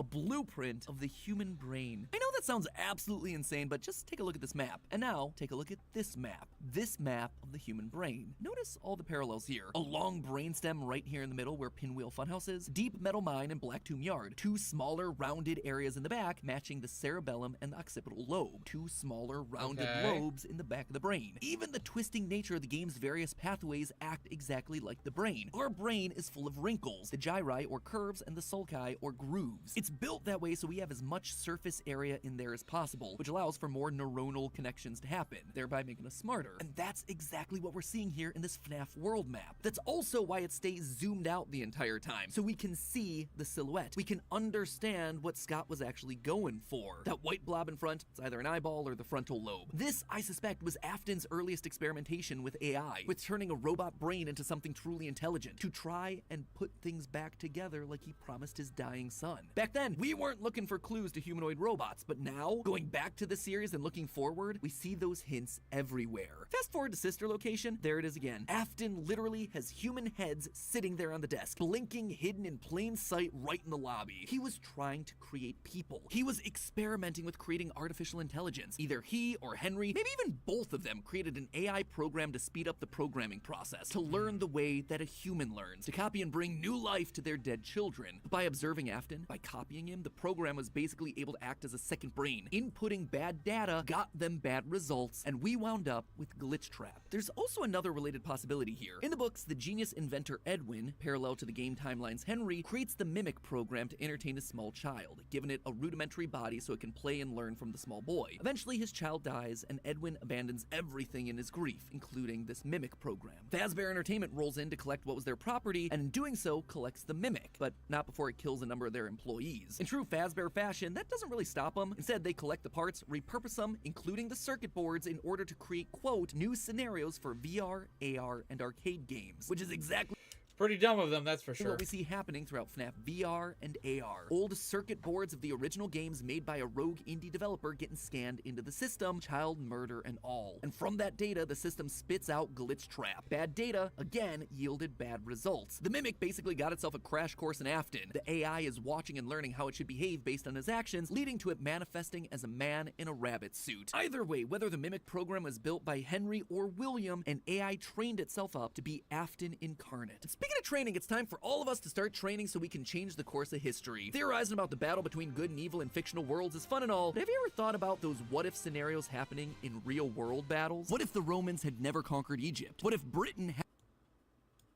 of the human brain. I know that sounds absolutely insane, but just take a look at this map. And now, take a look at this map. This map of the human brain. Notice all the parallels here. A long brainstem right here in the middle where Pinwheel Funhouse is, Deep Metal Mine and Black Tomb Yard. Two smaller, rounded areas in the back, matching the cerebellum and the occipital lobe. Two smaller, rounded lobes in the back of the brain. Even the twisting nature of the game's various pathways act exactly like the brain. Our brain is full of wrinkles, the gyri or curves, and the sulci or grooves. It's built that way so we have as much surface area in there as possible, which allows for more neuronal connections to happen, thereby making us smarter. And that's exactly what we're seeing here in this FNAF world map. That's also why it stays zoomed out the entire time, so we can see the silhouette. We can understand what Scott was actually going for. That white blob in front, it's either an eyeball or the frontal lobe. This, I suspect, was Afton's earliest experimentation with AI, with turning a robot brain into something truly intelligent, to try and put things back together like he promised his dying son. Back then, we weren't looking for clues to humanoid robots, but now, going back to the series and looking forward, we see those hints everywhere. Fast forward to Sister Location, there it is again. Afton literally has human heads sitting there on the desk, blinking, hidden in plain sight right in the lobby. He was trying to create people. He was experimenting with creating artificial intelligence. Either he or Henry, maybe even both of them, created an AI program to speed up the programming process, to learn the way that a human learns, to copy and bring new life to their dead children. But by observing Afton, by copying him, the program was basically able to act as a second brain. Inputting bad data got them bad results, and we wound up with Glitch Trap. There's also another related possibility here. In the books, the genius inventor Edwin, parallel to the game timeline's Henry, creates the Mimic program to entertain a small child, giving it a rudimentary body so it can play and learn from the small boy. Eventually, his child dies, and Edwin abandons everything in his grief, including this Mimic program. Fazbear Entertainment rolls in to collect what was their property, and in doing so, collects the Mimic, but not before it kills a number of their employees. In true Fazbear fashion, that doesn't really stop them. Instead, they collect the parts, repurpose them, including the circuit boards, in order to create, quote, new scenarios for VR, AR, and arcade games, which is exactly pretty dumb of them, that's for sure. What we see happening throughout FNAF VR and AR. Old circuit boards of the original games made by a rogue indie developer getting scanned into the system, child murder and all. And from that data, the system spits out Glitch Trap. Bad data, again, yielded bad results. The Mimic basically got itself a crash course in Afton. The AI is watching and learning how it should behave based on his actions, leading to it manifesting as a man in a rabbit suit. Either way, whether the Mimic program was built by Henry or William, an AI trained itself up to be Afton incarnate. Speaking of training, it's time for all of us to start training so we can change the course of history. Theorizing about the battle between good and evil in fictional worlds is fun and all, but have you ever thought about those what-if scenarios happening in real-world battles? What if the Romans had never conquered Egypt? What if Britain had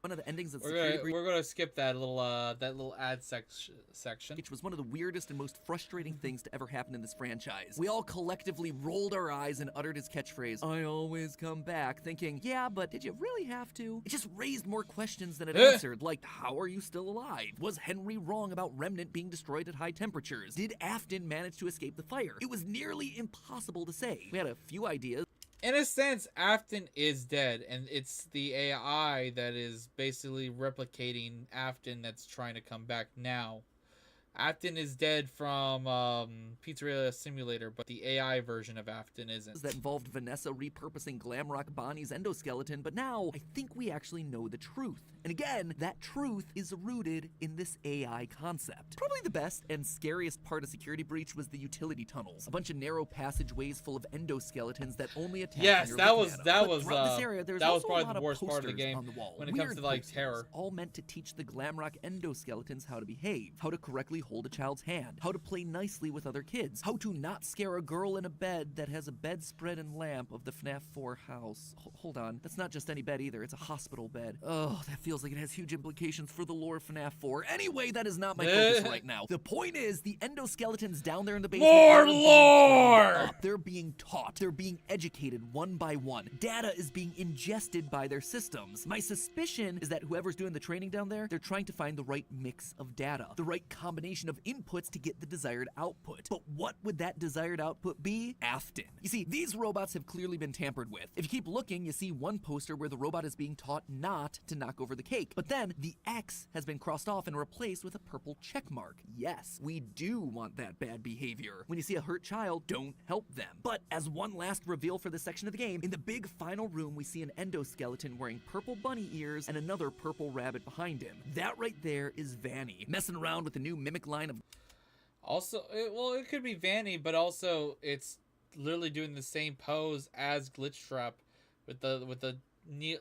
one of the endings of we're gonna skip that little ad section. Which was one of the weirdest and most frustrating things to ever happen in this franchise. We all collectively rolled our eyes and uttered his catchphrase, "I always come back," thinking, yeah, but did you really have to? It just raised more questions than it answered, like, how are you still alive? Was Henry wrong about Remnant being destroyed at high temperatures? Did Afton manage to escape the fire? It was nearly impossible to say. We had a few ideas. In a sense, Afton is dead, and it's the AI that is basically replicating Afton that's trying to come back now. Afton is dead from Pizzeria Simulator, but the AI version of Afton isn't. That involved Vanessa repurposing Glamrock Bonnie's endoskeleton, but now I think we actually know the truth. And again, that truth is rooted in this AI concept. Probably the best and scariest part of Security Breach was the utility tunnels. A bunch of narrow passageways full of endoskeletons that only attack yes, when that you're was looking at that them. was Throughout this area, there's that was also probably a lot the worst of part of the posters game on the wall. when it comes to like posters, terror. All meant to teach the Glamrock endoskeletons how to behave, how to correctly hold a child's hand, how to play nicely with other kids, how to not scare a girl in a bed that has a bedspread and lamp of the FNAF 4 house. Hold on, that's not just any bed either, it's a hospital bed. Oh, that feels like it has huge implications for the lore of FNAF 4. Anyway, that is not my focus right now. The point is, the endoskeletons down there in the basement— More lore! They're being taught, they're being educated one by one. Data is being ingested by their systems. My suspicion is that whoever's doing the training down there, they're trying to find the right mix of data, the right combination of inputs to get the desired output. But what would that desired output be? Afton. You see, these robots have clearly been tampered with. If you keep looking, you see one poster where the robot is being taught not to knock over the cake. But then the X has been crossed off and replaced with a purple check mark. Yes, we do want that bad behavior. When you see a hurt child, don't help them. But as one last reveal for this section of the game, in the big final room, we see an endoskeleton wearing purple bunny ears and another purple rabbit behind him. That right there is Vanny, messing around with the new mimic line of... Also, it could be Vanny, but also it's literally doing the same pose as Glitchtrap with the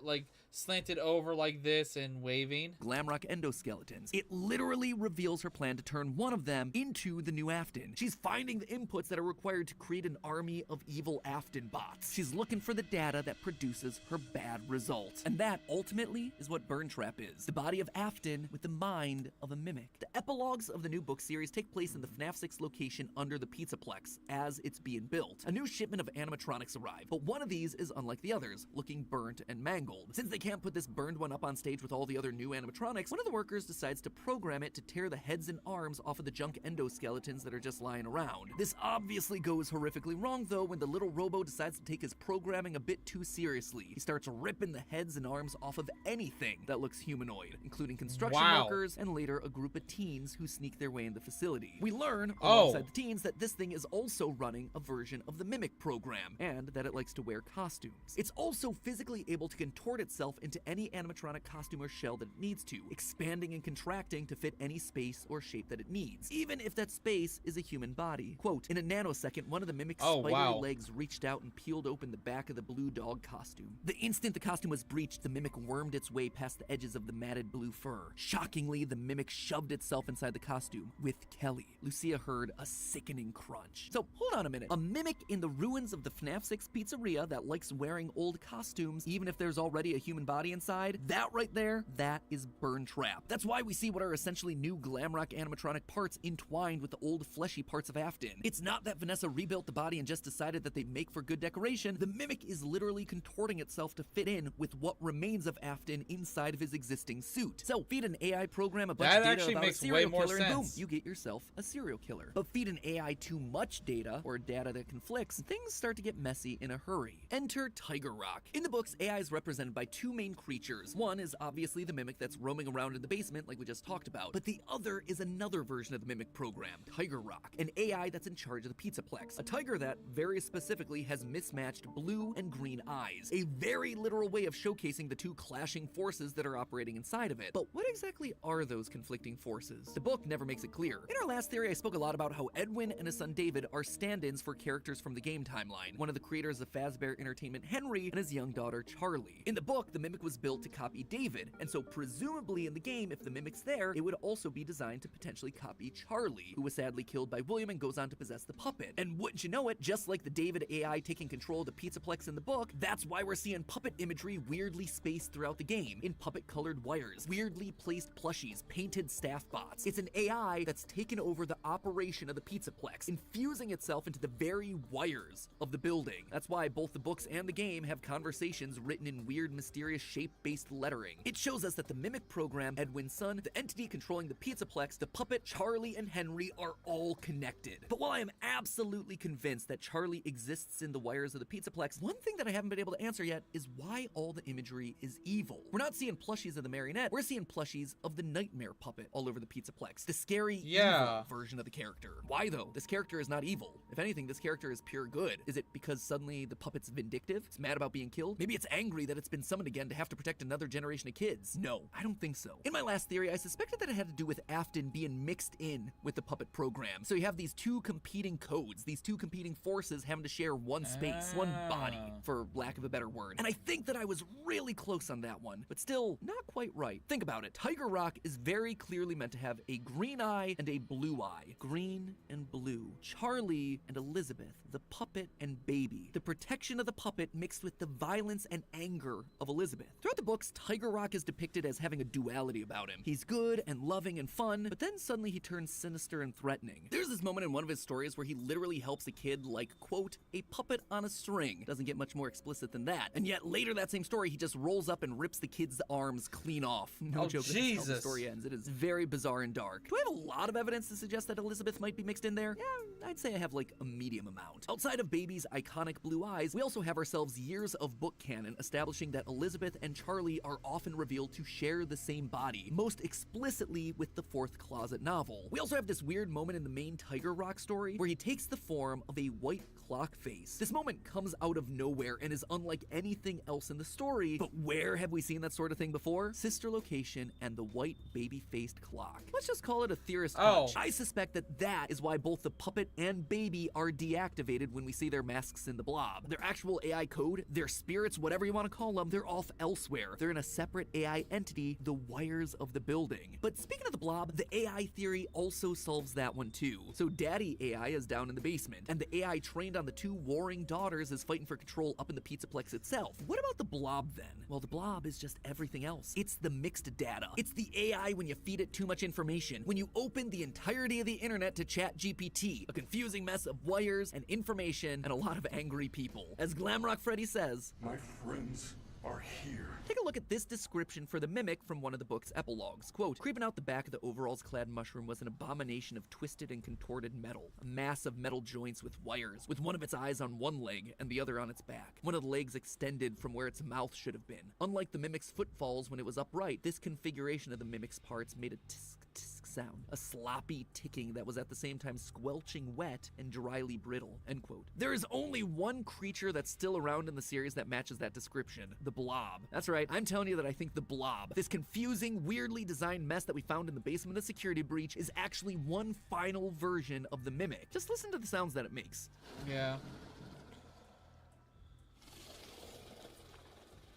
like slanted over like this and waving. Glamrock endoskeletons. It literally reveals her plan to turn one of them into the new Afton. She's finding the inputs that are required to create an army of evil Afton bots. She's looking for the data that produces her bad results. And that ultimately is what Burntrap is. The body of Afton with the mind of a mimic. The epilogues of the new book series take place in the FNAF 6 location under the Pizzaplex as it's being built. A new shipment of animatronics arrive, but one of these is unlike the others, looking burnt and mangled. Since they can't put this burned one up on stage with all the other new animatronics, one of the workers decides to program it to tear the heads and arms off of the junk endoskeletons that are just lying around. This obviously goes horrifically wrong though when the little robo decides to take his programming a bit too seriously. He starts ripping the heads and arms off of anything that looks humanoid, including construction workers and later a group of teens who sneak their way in the facility. We learn alongside the teens that this thing is also running a version of the Mimic program and that it likes to wear costumes. It's also physically able to contort itself into any animatronic costume or shell that it needs to, expanding and contracting to fit any space or shape that it needs, even if that space is a human body. Quote, in a nanosecond, one of the Mimic's spidery legs reached out and peeled open the back of the blue dog costume. The instant the costume was breached, the Mimic wormed its way past the edges of the matted blue fur. Shockingly, the Mimic shoved itself inside the costume with Kelly. Lucia heard a sickening crunch. So, hold on a minute. A Mimic in the ruins of the FNAF 6 pizzeria that likes wearing old costumes, even if there's already a human body inside, that right there, that is Burntrap. That's why we see what are essentially new Glamrock animatronic parts entwined with the old fleshy parts of Afton. It's not that Vanessa rebuilt the body and just decided that they'd make for good decoration. The Mimic is literally contorting itself to fit in with what remains of Afton inside of his existing suit. So feed an AI program a bunch of data about a serial killer and boom, you get yourself a serial killer. But feed an AI too much data, or data that conflicts, things start to get messy in a hurry. Enter Tiger Rock. In the books, AI is represented by two main creatures. One is obviously the Mimic that's roaming around in the basement like we just talked about, but the other is another version of the Mimic program, Tiger Rock, an AI that's in charge of the Pizzaplex, a tiger that, very specifically, has mismatched blue and green eyes, a very literal way of showcasing the two clashing forces that are operating inside of it. But what exactly are those conflicting forces? The book never makes it clear. In our last theory, I spoke a lot about how Edwin and his son David are stand-ins for characters from the game timeline, one of the creators of Fazbear Entertainment, Henry, and his young daughter Charlie. In the book, the Mimic was built to copy David, and so presumably in the game, if the Mimic's there, it would also be designed to potentially copy Charlie, who was sadly killed by William and goes on to possess the puppet. And wouldn't you know it, just like the David AI taking control of the Pizzaplex in the book, that's why we're seeing puppet imagery weirdly spaced throughout the game, in puppet-colored wires, weirdly placed plushies, painted staff bots. It's an AI that's taken over the operation of the Pizzaplex, infusing itself into the very wires of the building. That's why both the books and the game have conversations written in weird, mysterious shape-based lettering. It shows us that the Mimic program, Edwin's son, the entity controlling the Pizzaplex, the puppet, Charlie, and Henry are all connected. But while I am absolutely convinced that Charlie exists in the wires of the Pizzaplex, one thing that I haven't been able to answer yet is why all the imagery is evil. We're not seeing plushies of the marionette, we're seeing plushies of the nightmare puppet all over the Pizzaplex, the scary evil version of the character. Why though? This character is not evil. If anything, this character is pure good. Is it because suddenly the puppet's vindictive? It's mad about being killed? Maybe it's angry that it's been summoned again to have to protect another generation of kids? No, I don't think so. In my last theory, I suspected that it had to do with Afton being mixed in with the puppet program. So you have these two competing codes, these two competing forces having to share one space, one body, for lack of a better word. And I think that I was really close on that one, but still not quite right. Think about it. Tiger Rock is very clearly meant to have a green eye and a blue eye. Green and blue. Charlie and Elizabeth, the puppet and baby. The protection of the puppet mixed with the violence and anger of Elizabeth. Throughout the books, Tiger Rock is depicted as having a duality about him. He's good and loving and fun, but then suddenly he turns sinister and threatening. There's this moment in one of his stories where he literally helps a kid like, quote, a puppet on a string. Doesn't get much more explicit than that. And yet later that same story, he just rolls up and rips the kid's arms clean off. No joke, that's how the story ends. It is very bizarre and dark. Do I have a lot of evidence to suggest that Elizabeth might be mixed in there? Yeah, I'd say I have like a medium amount. Outside of Baby's iconic blue eyes, we also have ourselves years of book canon establishing that Elizabeth and Charlie are often revealed to share the same body, most explicitly with the Fourth Closet novel. We also have this weird moment in the main Tiger Rock story where he takes the form of a white clock face. This moment comes out of nowhere and is unlike anything else in the story, but where have we seen that sort of thing before? Sister Location and the white baby-faced clock. Let's just call it a theorist hunch. I suspect that that is why both the puppet and baby are deactivated when we see their masks in the blob. Their actual AI code, their spirits, whatever you want to call them, they're off elsewhere. They're in a separate AI entity, the wires of the building. But speaking of the blob, the AI theory also solves that one too. So Daddy AI is down in the basement, and the AI trained on the two warring daughters is fighting for control up in the Pizzaplex itself. What about the blob then? Well, the blob is just everything else. It's the mixed data. It's the AI when you feed it too much information. When you open the entirety of the internet to ChatGPT, a confusing mess of wires and information and a lot of angry people. As Glamrock Freddy says, my friends are here. Take a look at this description for the mimic from one of the book's epilogues. Quote, creeping out the back of the overalls-clad mushroom was an abomination of twisted and contorted metal. A mass of metal joints with wires, with one of its eyes on one leg and the other on its back. One of the legs extended from where its mouth should have been. Unlike the mimic's footfalls when it was upright, this configuration of the mimic's parts made a tisk-tisk sound. A sloppy ticking that was at the same time squelching wet and dryly brittle. End quote. There is only one creature that's still around in the series that matches that description. The Blob. That's right, I'm telling you that I think the Blob, this confusing, weirdly designed mess that we found in the basement of the security breach, is actually one final version of the mimic. Just listen to the sounds that it makes. Yeah.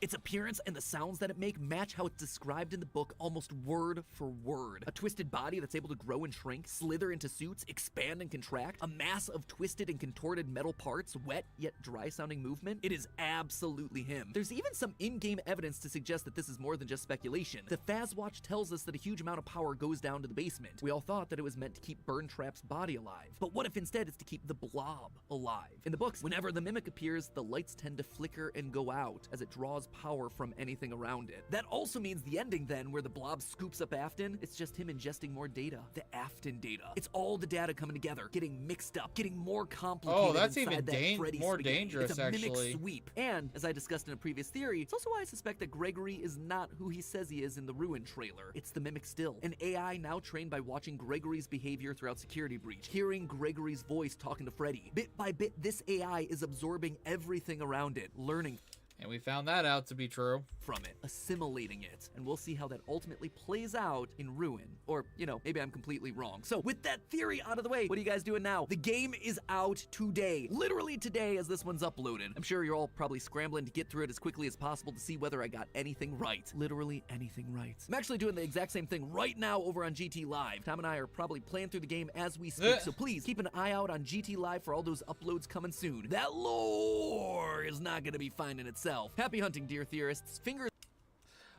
Its appearance and the sounds that it make match how it's described in the book almost word for word. A twisted body that's able to grow and shrink, slither into suits, expand and contract, a mass of twisted and contorted metal parts, wet yet dry sounding movement. It is absolutely him. There's even some in-game evidence to suggest that this is more than just speculation. The Fazwatch tells us that a huge amount of power goes down to the basement. We all thought that it was meant to keep Burntrap's body alive. But what if instead it's to keep the Blob alive? In the books, whenever the mimic appears, the lights tend to flicker and go out as it draws power from anything around it. That also means the ending then, where the Blob scoops up Afton, it's just him ingesting more data. The Afton data. It's all the data coming together, getting mixed up, getting more complicated. Oh, that's even more spaghetti. dangerous, it's a actually. Mimic sweep. And, as I discussed in a previous theory, it's also why I suspect that Gregory is not who he says he is in the Ruin trailer. It's the Mimic still. An AI now trained by watching Gregory's behavior throughout Security Breach, hearing Gregory's voice talking to Freddy. Bit by bit, this AI is absorbing everything around it, learning And we found that out to be true. From it, assimilating it, and we'll see how that ultimately plays out in Ruin. Or, you know, maybe I'm completely wrong. So, with that theory out of the way, what are you guys doing now? The game is out today. Literally today as this one's uploaded. I'm sure you're all probably scrambling to get through it as quickly as possible to see whether I got anything right. Literally anything right. I'm actually doing the exact same thing right now over on GT Live. Tom and I are probably playing through the game as we speak, so please keep an eye out on GT Live for all those uploads coming soon. That lore is not gonna be finding itself. Happy hunting, dear theorists. Fingers.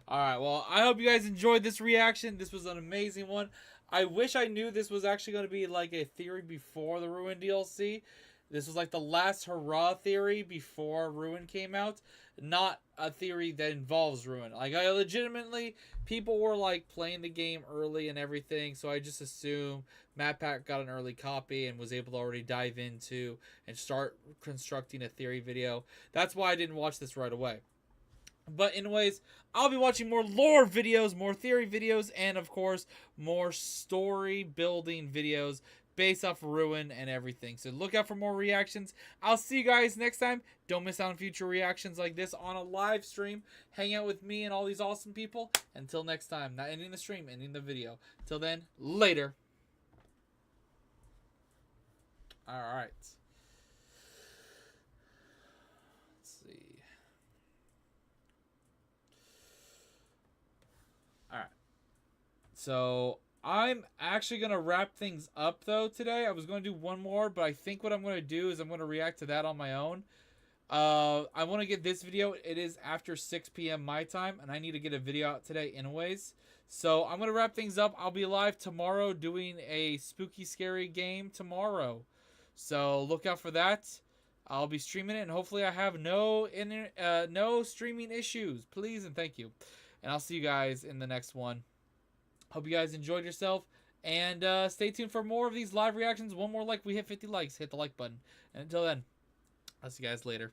Alright, well, I hope you guys enjoyed this reaction. This was an amazing one. I wish I knew this was actually going to be like a theory before the Ruin DLC. This was like the last hurrah theory before Ruin came out. Not a theory that involves Ruin. Like, I legitimately, people were like playing the game early and everything, so I just assumed MatPat got an early copy and was able to already dive into and start constructing a theory video. That's why I didn't watch this right away. But anyways, I'll be watching more lore videos, more theory videos, and of course, more story building videos based off Ruin and everything. So look out for more reactions. I'll see you guys next time. Don't miss out on future reactions like this on a live stream. Hang out with me and all these awesome people. Until next time. Not ending the stream, ending the video. Till then, later. Alright. Let's see. Alright. So, I'm actually going to wrap things up, though, today. I was going to do one more, but I think what I'm going to do is I'm going to react to that on my own. I want to get this video. It is after 6 p.m. my time, and I need to get a video out today anyways. So, I'm going to wrap things up. I'll be live tomorrow doing a spooky, scary game tomorrow. So, look out for that. I'll be streaming it, and hopefully I have no streaming issues. Please and thank you. And I'll see you guys in the next one. Hope you guys enjoyed yourself. And stay tuned for more of these live reactions. One more like we hit 50 likes. Hit the like button. And until then, I'll see you guys later.